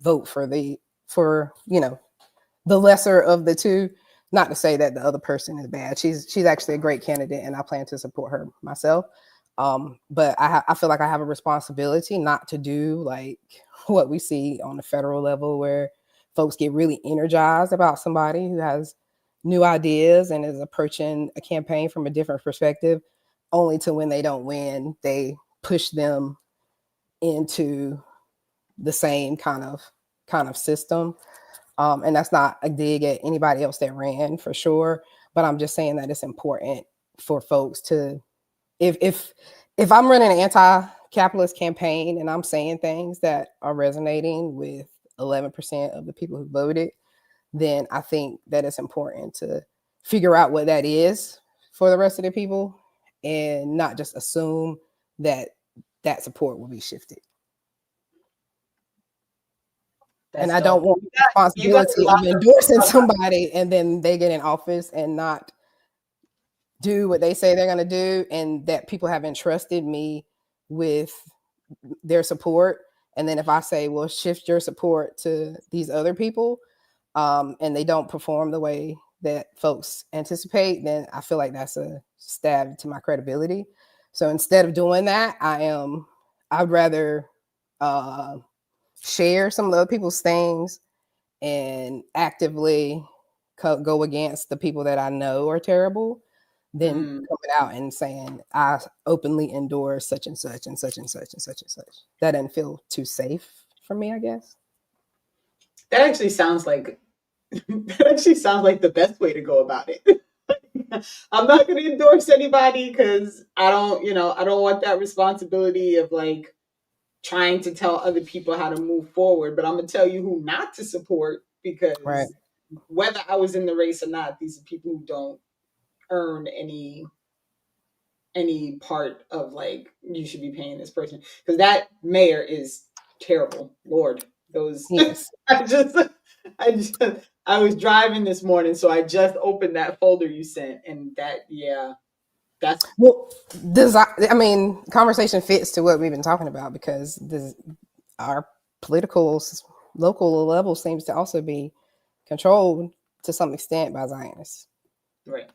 vote for the lesser of the 2. Not to say that the other person is bad. She's actually a great candidate, and I plan to support her myself. But I feel like I have a responsibility not to do like what we see on the federal level, where folks get really energized about somebody who has new ideas and is approaching a campaign from a different perspective, only to when they don't win, they push them into the same kind of system. And that's not a dig at anybody else that ran, for sure, but I'm just saying that it's important for folks to, if I'm running an anti-capitalist campaign and I'm saying things that are resonating with 11% of the people who voted, then I think that it's important to figure out what that is for the rest of the people and not just assume that that support will be shifted. And I don't want the responsibility of endorsing somebody and then they get in office and not do what they say they're going to do, and that people have entrusted me with their support. And then if I say, well, shift your support to these other people, and they don't perform the way that folks anticipate, then I feel like that's a stab to my credibility. So instead of doing that, I'd rather share some of the other people's things and actively go against the people that I know are terrible than coming out and saying I openly endorse such and such and such and such and such and such. That didn't feel too safe for me, I guess. That actually sounds like the best way to go about it. I'm not going to endorse anybody because I don't want that responsibility of like trying to tell other people how to move forward. But I'm going to tell you who not to support, because whether I was in the race or not, these are people who don't earn any part of like, you should be paying this person, because that mayor is terrible. Lord, those yes. I was driving this morning, so I just opened that folder you sent, and that's well. Conversation fits to what we've been talking about, because our political local level seems to also be controlled to some extent by Zionists. Right.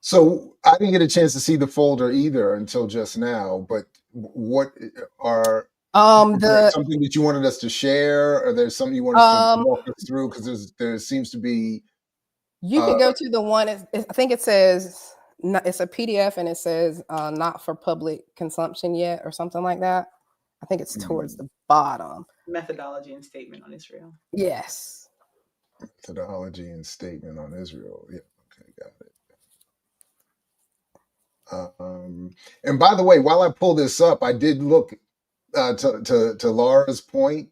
So I didn't get a chance to see the folder either until just now, but what are something that you wanted us to share, or there's something you want us to walk us through? Because there seems to be. You can go to the one. I think it says it's a PDF, and it says not for public consumption yet, or something like that. I think it's towards the bottom. Methodology and statement on Israel. Yes. Methodology and statement on Israel. Yeah. Okay, got it. And by the way, while I pull this up, I did look to Lara's point.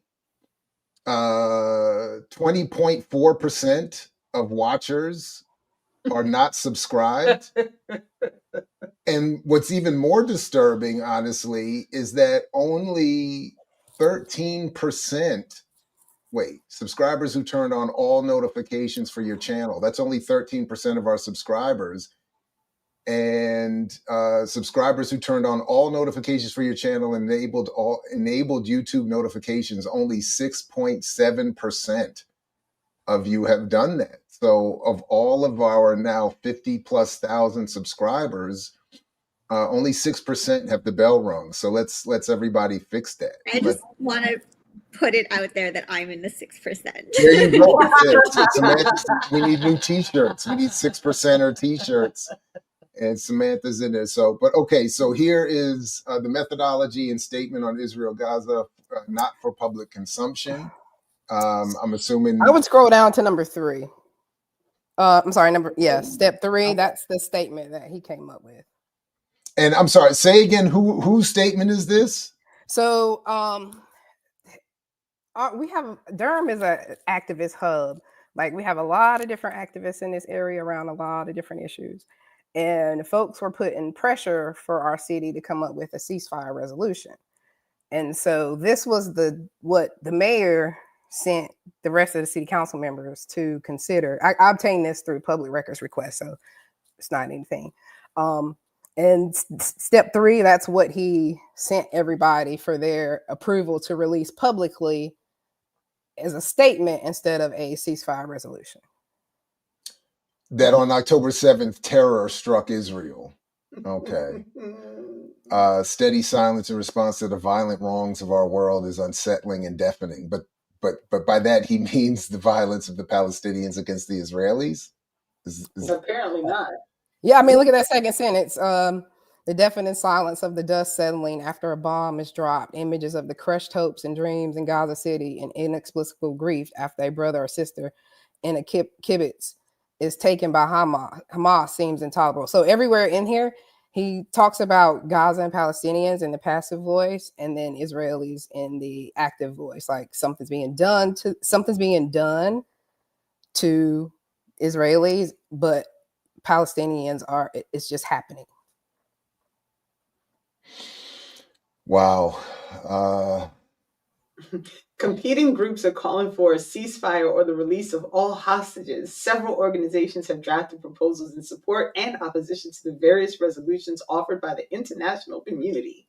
20.4% of watchers are not subscribed. And what's even more disturbing, honestly, is that only 13%, subscribers who turned on all notifications for your channel. That's only 13% of our subscribers. And subscribers who turned on all notifications for your channel and enabled YouTube notifications, only 6.7% of you have done that. So of all of our now 50,000+ subscribers, only 6% have the bell rung. So let's everybody fix that. I just want to put it out there that I'm in the 6%. There you go. We need new t-shirts. We need 6%er t-shirts. And Samantha's in there. So here is the methodology and statement on Israel Gaza, not for public consumption. I'm assuming I would scroll down to number 3. I'm sorry, step 3. That's the statement that he came up with. And I'm sorry, say again, whose statement is this? So we have Durham is an activist hub. Like, we have a lot of different activists in this area around a lot of different issues. And folks were putting pressure for our city to come up with a ceasefire resolution. And so this was what the mayor sent the rest of the city council members to consider. I obtained this through public records request, so it's not anything. And step 3, that's what he sent everybody for their approval to release publicly as a statement instead of a ceasefire resolution. That on October 7th, terror struck Israel. Okay. Steady silence in response to the violent wrongs of our world is unsettling and deafening. But by that he means the violence of the Palestinians against the Israelis. Apparently not. Yeah, I mean, look at that second sentence. The deafening silence of the dust settling after a bomb is dropped. Images of the crushed hopes and dreams in Gaza City and inexplicable grief after a brother or sister in a kibbutz is taken by Hamas. Hamas seems intolerable. So everywhere in here, he talks about Gaza and Palestinians in the passive voice, and then Israelis in the active voice. Like something's being done to Israelis, but Palestinians are, it's just happening. Wow. Competing groups are calling for a ceasefire or the release of all hostages. Several organizations have drafted proposals in support and opposition to the various resolutions offered by the international community.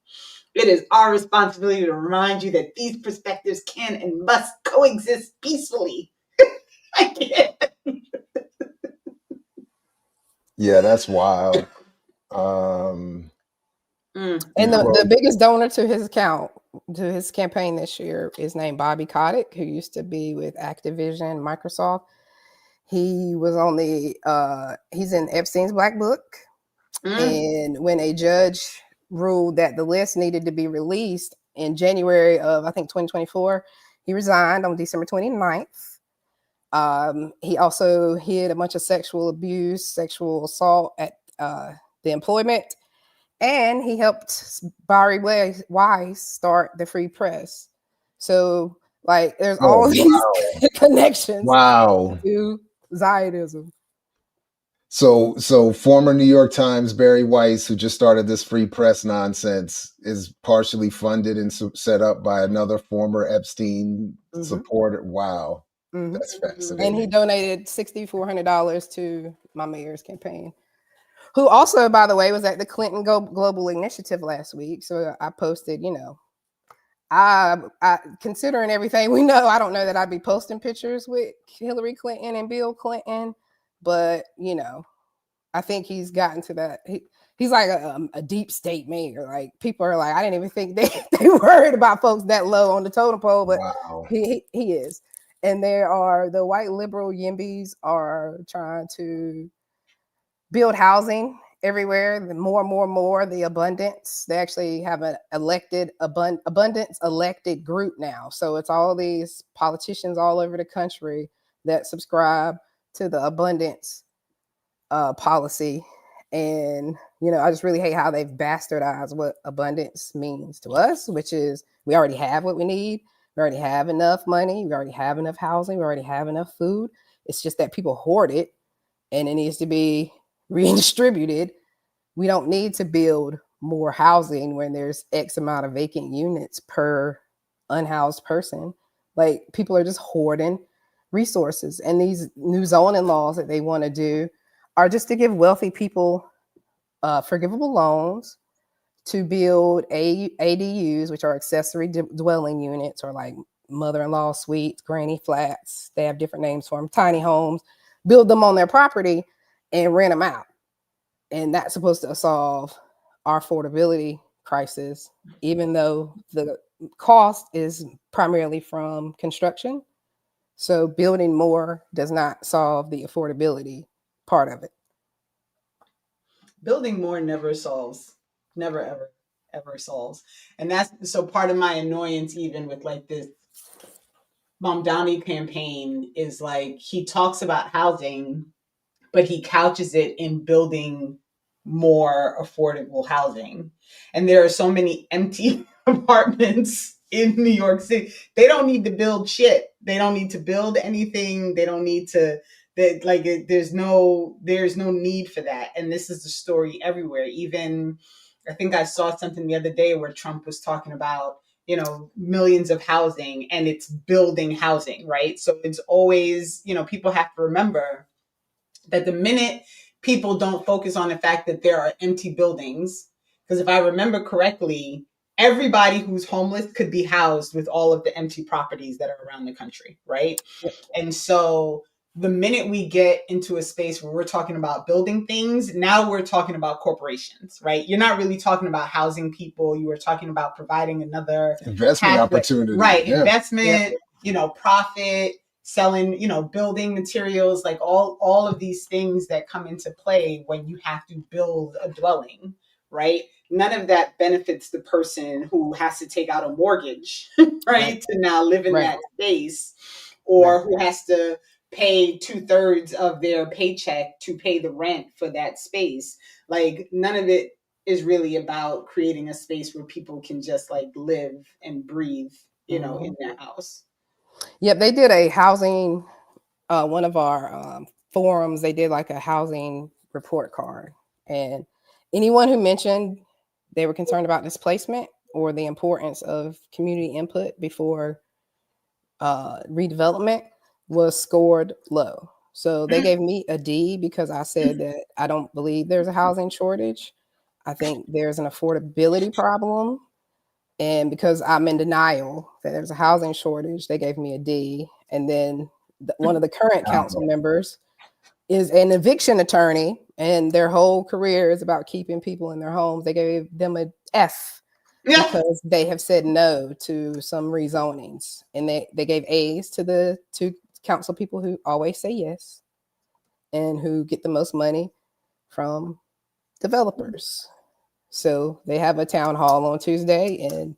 It is our responsibility to remind you that these perspectives can and must coexist peacefully. I can't. Yeah, that's wild. And the biggest donor to his account, to his campaign this year, is named Bobby Kotick, who used to be with Activision, Microsoft. He was on he's in Epstein's Black Book. And when a judge ruled that the list needed to be released in January of, I think, 2024, he resigned on December 29th. He also hid a bunch of sexual abuse, sexual assault at the employment. And he helped Barry Weiss start the Free Press. So, like, there's all these connections to Zionism. So former New York Times Barry Weiss, who just started this Free Press nonsense, is partially funded and set up by another former Epstein supporter. Wow. That's fascinating. And he donated $6,400 to my mayor's campaign, who also, by the way, was at the Clinton Global Initiative last week. So I posted, I considering everything we know, I don't know that I'd be posting pictures with Hillary Clinton and Bill Clinton, but I think he's gotten to that. He's like a deep state mayor. Like, people are like, I didn't even think they worried about folks that low on the totem pole, but he is. And the white liberal yimbies are trying to build housing everywhere. The more, the abundance. They actually have an abundance elected group now. So it's all these politicians all over the country that subscribe to the abundance policy. And, I just really hate how they've bastardized what abundance means to us, which is we already have what we need. We already have enough money. We already have enough housing. We already have enough food. It's just that people hoard it and it needs to be redistributed. We don't need to build more housing when there's X amount of vacant units per unhoused person. Like, people are just hoarding resources. And these new zoning laws that they want to do are just to give wealthy people forgivable loans to build ADUs, which are accessory dwelling units, or like mother-in-law suites, granny flats. They have different names for them, tiny homes. Build them on their property and rent them out. And that's supposed to solve our affordability crisis, even though the cost is primarily from construction. So building more does not solve the affordability part of it. Building more never ever solves. And that's so part of my annoyance, even with like this Mamdani campaign, is like, he talks about housing, but he couches it in building more affordable housing. And there are so many empty apartments in New York City. They don't need to build shit. They don't need to build anything. They don't need to, there's no need for that. And this is the story everywhere. Even, I think I saw something the other day where Trump was talking about, millions of housing, and it's building housing, right? So it's always, people have to remember that the minute people don't focus on the fact that there are empty buildings, because if I remember correctly, everybody who's homeless could be housed with all of the empty properties that are around the country, right? Yep. And so the minute we get into a space where we're talking about building things, now we're talking about corporations, right? You're not really talking about housing people. You were talking about providing another investment pathway, opportunity. right? Yeah. Investment, profit, selling, building materials, like all of these things that come into play when you have to build a dwelling, right? None of that benefits the person who has to take out a mortgage, right? To now live in that space, or who has to pay 2/3 of their paycheck to pay the rent for that space. Like, none of it is really about creating a space where people can just like live and breathe, in their house. Yep, they did a housing, one of our forums, they did like a housing report card. And anyone who mentioned they were concerned about displacement or the importance of community input before redevelopment was scored low. So they gave me a D because I said that I don't believe there's a housing shortage. I think there's an affordability problem. And because I'm in denial that there's a housing shortage, they gave me a D. And then one of the current council members is an eviction attorney, and their whole career is about keeping people in their homes. They gave them a F because they have said no to some rezonings. And they gave A's to the two council people who always say yes and who get the most money from developers. So they have a town hall on Tuesday, and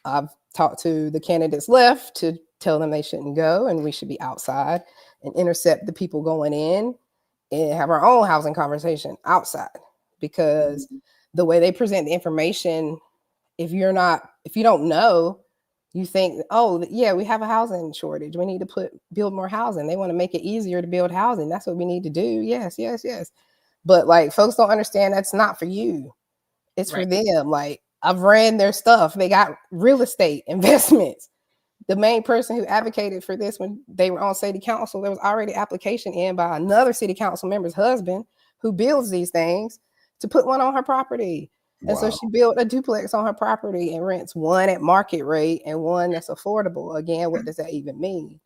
I've talked to the candidates left to tell them they shouldn't go and we should be outside and intercept the people going in and have our own housing conversation outside, because the way they present the information, if you don't know, you think, oh yeah, we have a housing shortage, we need to build more housing. They want to make it easier to build housing. That's what we need to do. Yes. But like, folks don't understand that's not for you. It's for them. Like, I've ran their stuff. They got real estate investments. The main person who advocated for this when they were on city council, there was already application in by another city council member's husband who builds these things to put one on her property. Wow. And so she built a duplex on her property and rents one at market rate and one that's affordable. Again, what does that even mean?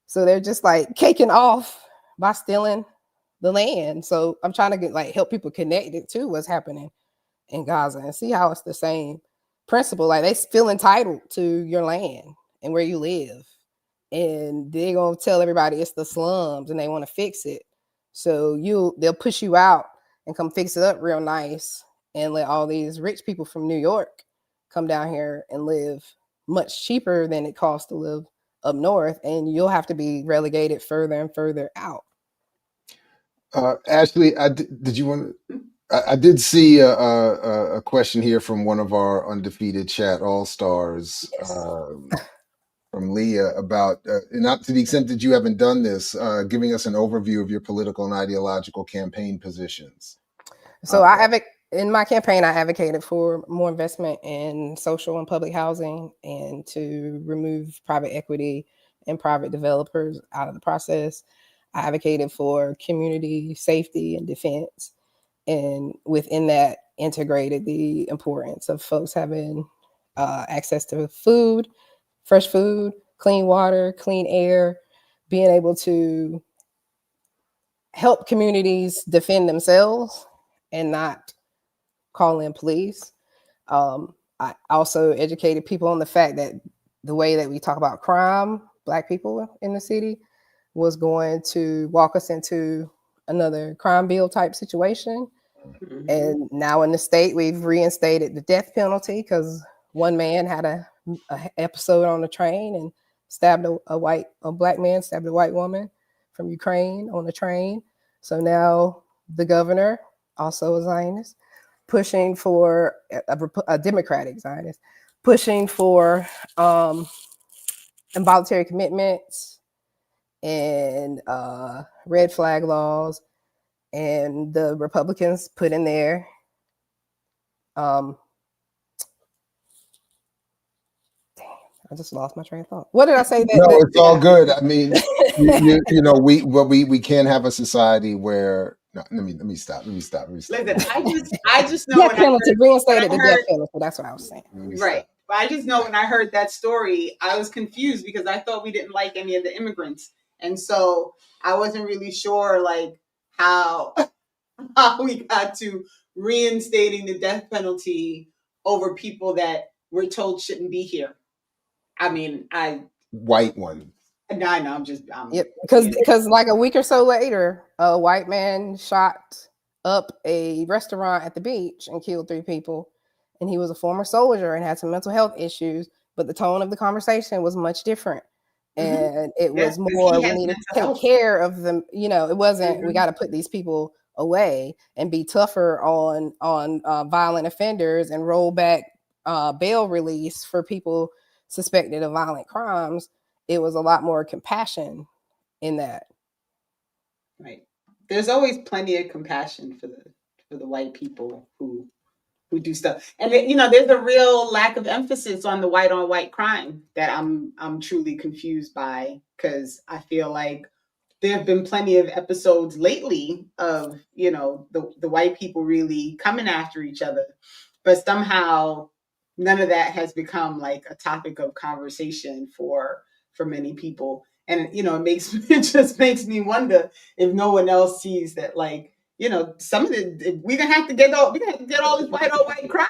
So they're just like caking off by stealing the land. So I'm trying to help people connect it to what's happening in Gaza and see how it's the same principle. Like, they feel entitled to your land and where you live, and they're gonna tell everybody it's the slums and they want to fix it. So they'll push you out and come fix it up real nice and let all these rich people from New York come down here and live much cheaper than it costs to live up north, and you'll have to be relegated further and further out. Ashley, did you want to? I did see a question here from one of our undefeated chat all-stars, from Leah, about, not to the extent that you haven't done this, giving us an overview of your political and ideological campaign positions. So in my campaign, I advocated for more investment in social and public housing and to remove private equity and private developers out of the process. I advocated for community safety and defense. And within that, integrated the importance of folks having access to food, fresh food, clean water, clean air, being able to help communities defend themselves and not call in police. I also educated people on the fact that the way that we talk about crime, Black people in the city, was going to walk us into another crime bill type situation. Mm-hmm. And now in the state, we've reinstated the death penalty because one man had a episode on the train and stabbed a Black man stabbed a white woman from Ukraine on the train. So now the governor, also a Zionist, pushing for a Democratic Zionist, pushing for involuntary commitments and red flag laws. And the Republicans put in there damn, I just lost my train of thought. What did I say? It's all good. I mean, we can't have a society where. No, let me stop. Listen, I just know death penalty, reinstated the death penalty. That's what I was saying. Right. But I just know when I heard that story, I was confused because I thought we didn't like any of the immigrants. And so I wasn't really sure like how how we got to reinstating the death penalty over people that we're told shouldn't be here. I mean, White one. no, I know. Yep, because like a week or so later, a white man shot up a restaurant at the beach and killed 3 people, and he was a former soldier and had some mental health issues. But the tone of the conversation was much different, and it was more we need to take care of them. You know, it wasn't we got to put these people away and be tougher on violent offenders and roll back bail release for people suspected of violent crimes. It was a lot more compassion in that. Right. There's always plenty of compassion for the white people who do stuff. And you know, there's a real lack of emphasis on the white on white crime that I'm truly confused by, because I feel like there have been plenty of episodes lately of, you know, the white people really coming after each other, but somehow none of that has become like a topic of conversation for many people. And you know, it just makes me wonder if no one else sees that, like, you know, some of the we're gonna have to get all this white on white crime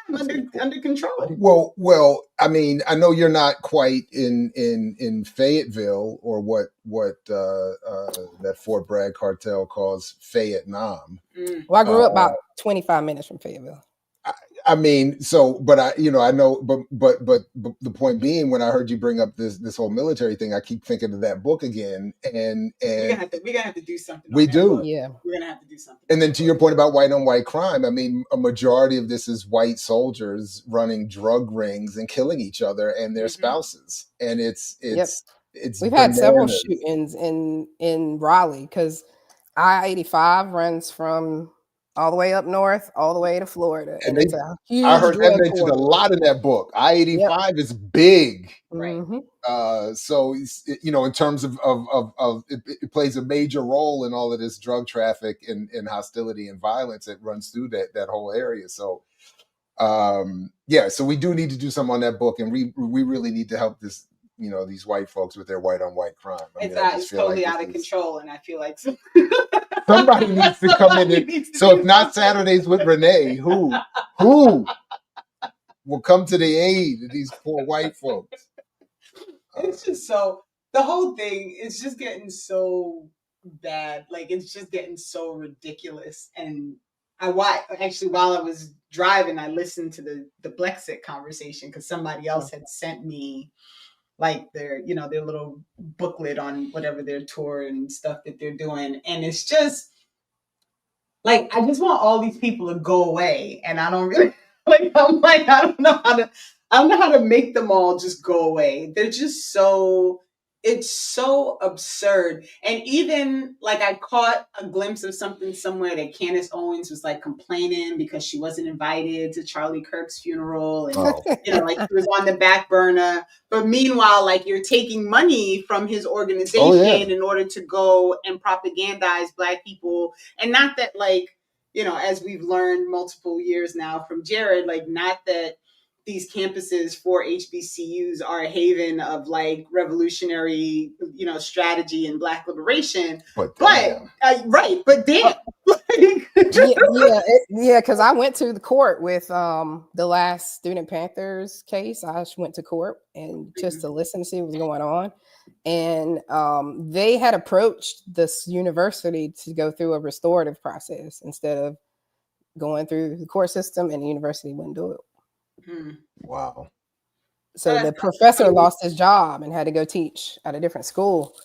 under control. Well, I mean, I know you're not quite in Fayetteville, or what that Fort Bragg cartel calls Vietnam. Well, I grew up about 25 minutes from Fayetteville. I mean, so, but I know, but the point being, when I heard you bring up this whole military thing, I keep thinking of that book again, and we're gonna have to do something. We do, yeah. We're gonna have to do something. And then to your point about white on white crime, I mean, a majority of this is white soldiers running drug rings and killing each other and their spouses, and it's we've had several shootings in Raleigh, because I-85 runs from all the way up north, all the way to Florida. And it's a huge I heard that mentioned a lot in that book. I-85 is big. Right. So, you know, in terms of it plays a major role in all of this drug traffic and hostility and violence that runs through that whole area. So, so we do need to do something on that book, and we really need to help this, you know, these white folks with their white on white crime. It's totally out of control, and I feel like somebody needs to come in. So if not Saturdays with Renee, who will come to the aid of these poor white folks? It's just so, the whole thing is just getting so bad. Like, it's just getting so ridiculous. And while I was driving, I listened to the Blexit conversation, because somebody else had sent me like their little booklet on whatever their tour and stuff that they're doing. And it's just like, I just want all these people to go away. And I don't really I don't know how to make them all just go away. They're just it's so absurd. And even like, I caught a glimpse of something somewhere that Candace Owens was like complaining because she wasn't invited to Charlie Kirk's funeral, and you know, like, she was on the back burner. But meanwhile, like, you're taking money from his organization in order to go and propagandize Black people. And not that, like, you know, as we've learned multiple years now from Jared, like, not that these campuses for HBCUs are a haven of like revolutionary, you know, strategy and Black liberation. But damn. Because I went to the court with the last Student Panthers case. I went to court and just to listen to see what was going on. And they had approached this university to go through a restorative process instead of going through the court system, and the university wouldn't do it. Wow. So the professor lost his job and had to go teach at a different school.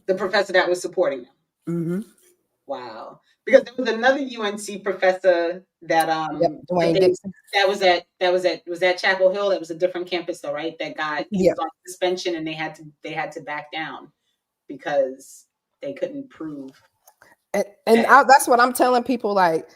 The professor that was supporting them. Wow. Because there was another UNC professor that was at Chapel Hill. That was a different campus though, right? That he was on suspension, and they had to back down because they couldn't prove. And that's what I'm telling people, like,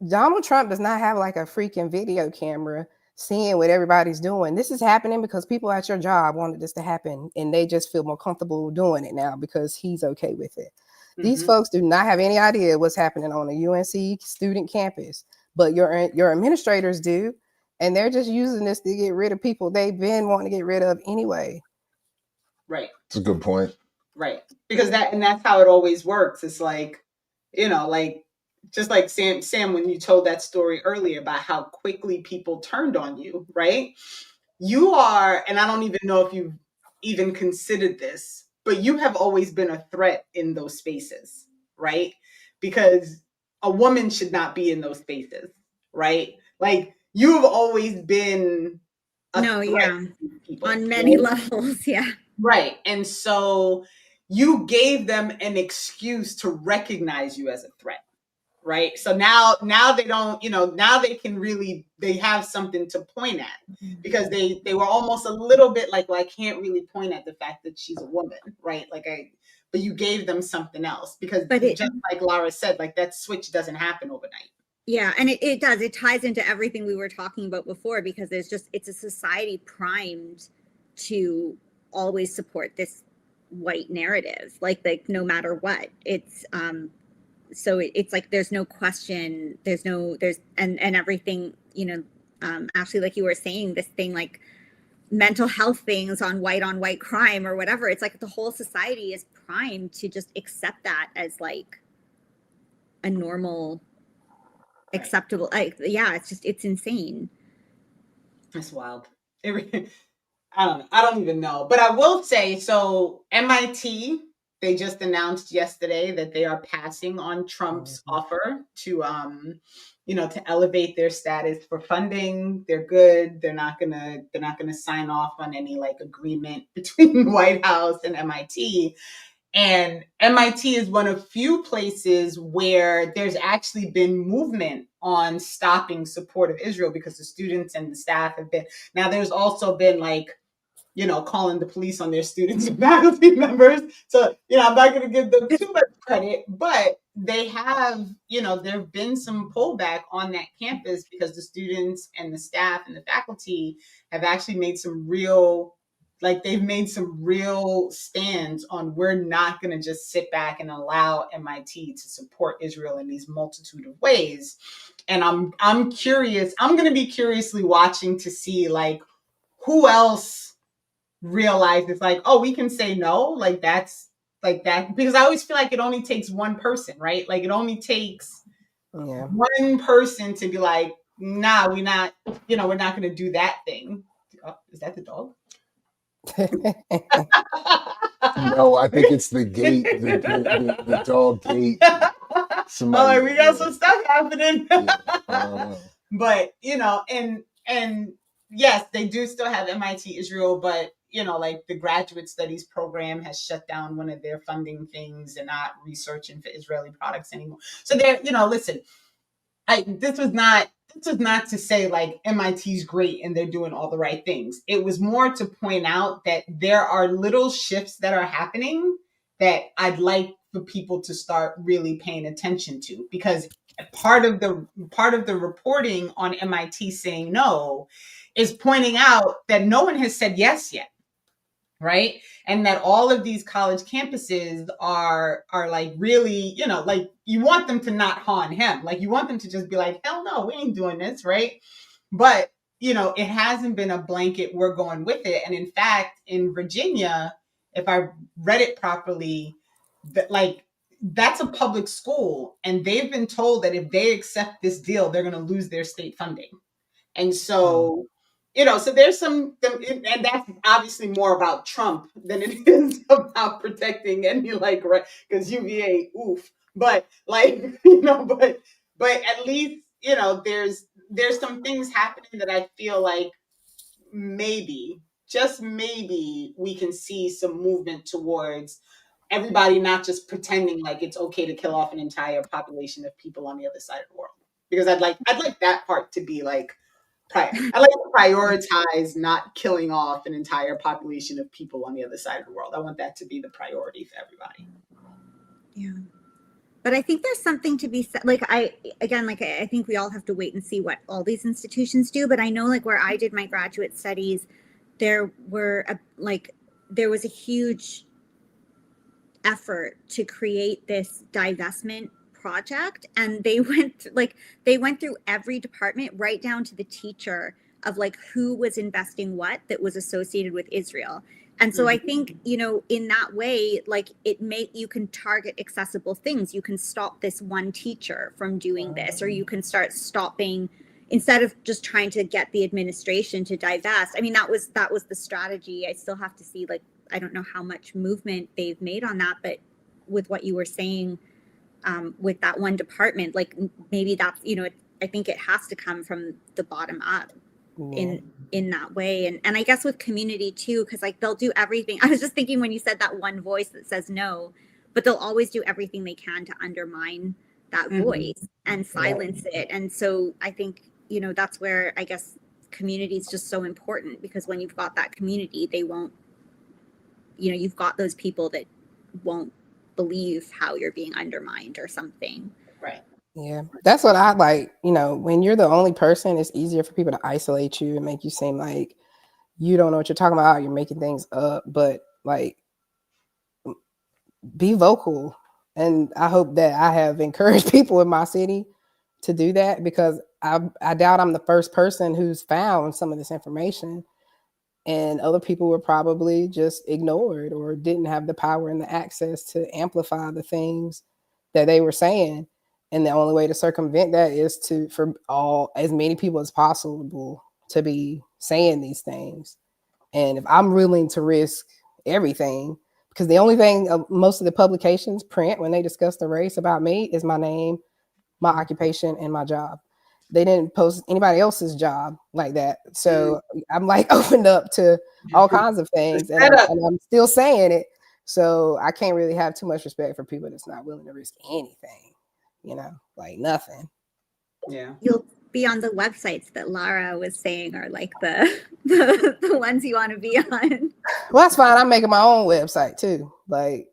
Donald Trump does not have like a freaking video camera seeing what everybody's doing. This is happening because people at your job wanted this to happen, and they just feel more comfortable doing it now because he's okay with it. These folks do not have any idea what's happening on a UNC student campus, but your administrators do, and they're just using this to get rid of people they've been wanting to get rid of anyway. Right. That's a good point. Right. Because that's how it always works. It's like, like just like Sam, when you told that story earlier about how quickly people turned on you, right? You are, and I don't even know if you've even considered this, but you have always been a threat in those spaces, right? Because a woman should not be in those spaces, right? Like you have always been a No, threat yeah. to these people. On many Right? levels, yeah. Right. And so you gave them an excuse to recognize you as a threat. Right. So now they don't, now they have something to point at, because they were almost a little bit like, well, I can't really point at the fact that she's a woman. Right. But you gave them something else, because just like Lara said, like that switch doesn't happen overnight. Yeah, and it does. It ties into everything we were talking about before, because it's a society primed to always support this white narrative, like no matter what. It's so it's like there's no question, there's and everything, actually, like you were saying, this thing like mental health things on white crime or whatever. It's like the whole society is primed to just accept that as like a normal, acceptable. Yeah, it's insane. That's wild. I don't know. I don't even know. But I will say, so MIT, they just announced yesterday that they are passing on Trump's offer to to elevate their status for funding. They're good. They're not gonna sign off on any like agreement between the White House and MIT. And MIT is one of few places where there's actually been movement on stopping support of Israel, because the students and the staff have been. Now, there's also been like, calling the police on their students and faculty members. So, I'm not going to give them too much credit, but they have, there have been some pullback on that campus, because the students and the staff and the faculty have actually made some real stands on, we're not going to just sit back and allow MIT to support Israel in these multitude of ways. And I'm curious. I'm going to be curiously watching to see like who else realizes like, oh, we can say no, like that's like that, because I always feel like it only takes one person, right? Like it only takes one person to be like, nah, we're not going to do that thing. Oh, is that the dog? No, I think it's the gate, the dog gate. Somebody, we got some stuff happening. Yeah, but and yes, they do still have MIT Israel, but like the graduate studies program has shut down one of their funding things and not researching for Israeli products anymore. So they're, listen, this was not to say like MIT's great and they're doing all the right things. It was more to point out that there are little shifts that are happening that I'd like for people to start really paying attention to, because part of the reporting on MIT saying no is pointing out that no one has said yes yet. Right. And that all of these college campuses are like really, like you want them to not harm him. Like you want them to just be like, hell no, we ain't doing this. Right. But, it hasn't been a blanket, we're going with it. And in fact, in Virginia, if I read it properly, that's a public school. And they've been told that if they accept this deal, they're going to lose their state funding. And so, so there's some, and that's obviously more about Trump than it is about protecting any like, right? Because UVA, oof. But like, but at least, there's some things happening that I feel like maybe, just maybe, we can see some movement towards everybody not just pretending like it's okay to kill off an entire population of people on the other side of the world. Because I'd like that part to be like, I like to prioritize not killing off an entire population of people on the other side of the world. I want that to be the priority for everybody. Yeah. But I think there's something to be said. Like I think we all have to wait and see what all these institutions do. But I know like where I did my graduate studies, there was a huge effort to create this divestment project, and they went through every department right down to the teacher of like who was investing what that was associated with Israel. And so I think, you know, in that way, like you can target accessible things. You can stop this one teacher from doing this, or you can start stopping, instead of just trying to get the administration to divest. I mean, that was the strategy. I still have to see, like, I don't know how much movement they've made on that, but with what you were saying, with that one department, like maybe that's, you know, I think it has to come from the bottom up in that way. And I guess with community too, because like they'll do everything. I was just thinking when you said that one voice that says no, but they'll always do everything they can to undermine that voice and silence it. And so I think, you know, that's where I guess community is just so important, because when you've got that community, they won't, you know, you've got those people that won't believe how you're being undermined or something. Right. Yeah, that's what I like. You know, when you're the only person, it's easier for people to isolate you and make you seem like you don't know what you're talking about. You're making things up, but like, be vocal. And I hope that I have encouraged people in my city to do that, because I doubt I'm the first person who's found some of this information, and other people were probably just ignored or didn't have the power and the access to amplify the things that they were saying. And the only way to circumvent that is for as many people as possible to be saying these things. And if I'm willing to risk everything, because the only thing most of the publications print when they discuss the race about me is my name, my occupation, and my job. They didn't post anybody else's job like that. So I'm like opened up to all kinds of things, and I'm still saying it. So I can't really have too much respect for people that's not willing to risk anything, you know, like nothing. Yeah. You'll be on the websites that Lara was saying are like the ones you want to be on. Well, that's fine. I'm making my own website too. Like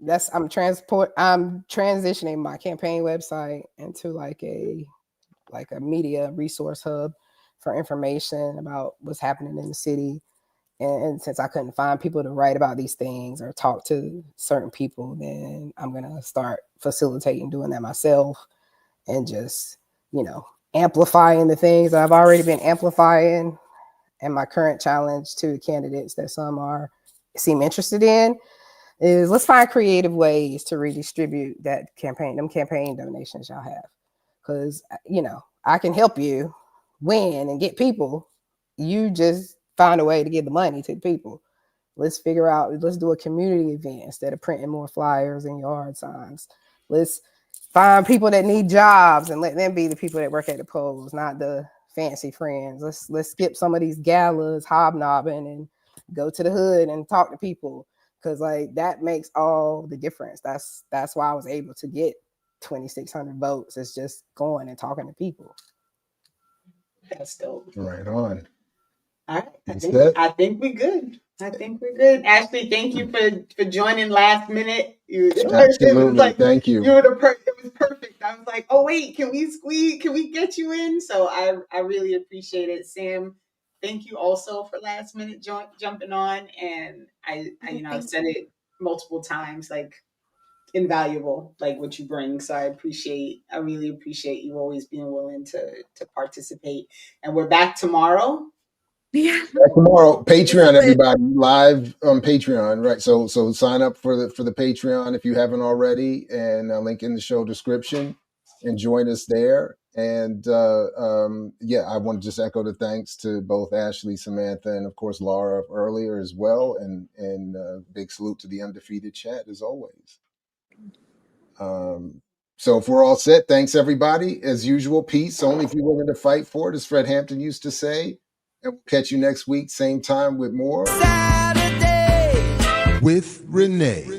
I'm transitioning my campaign website into like a media resource hub for information about what's happening in the city. And since I couldn't find people to write about these things or talk to certain people, then I'm going to start facilitating doing that myself, and just, you know, amplifying the things that I've already been amplifying. And my current challenge to the candidates that some seem interested in is, let's find creative ways to redistribute them campaign donations y'all have. Because, you know, I can help you win and get people. You just find a way to get the money to the people. Let's do a community event instead of printing more flyers and yard signs. Let's find people that need jobs and let them be the people that work at the polls, not the fancy friends. Let's skip some of these galas, hobnobbing, and go to the hood and talk to people, because like that makes all the difference. That's why I was able to get 2,600 votes. It's just going and talking to people. That's dope. Right on. All right. I think we're good. Ashley, thank you for joining last minute. Absolutely. Thank you. You were it was perfect. I was like, oh wait, can we get you in? So I really appreciate it. Sam, thank you also for last minute jumping on. And I I've said it multiple times, like, invaluable, like what you bring. So I really appreciate you always being willing to participate. And we're back tomorrow. Yeah. Tomorrow, Patreon, everybody, live on Patreon, right? So sign up for the Patreon if you haven't already, and I'll link in the show description, and join us there. And I want to just echo the thanks to both Ashley, Samantha, and of course Lara earlier as well, and big salute to the undefeated chat as always. So if we're all set, thanks everybody. As usual, peace only if you're willing to fight for it, as Fred Hampton used to say. And we'll catch you next week, same time, with more Saturday with Renee.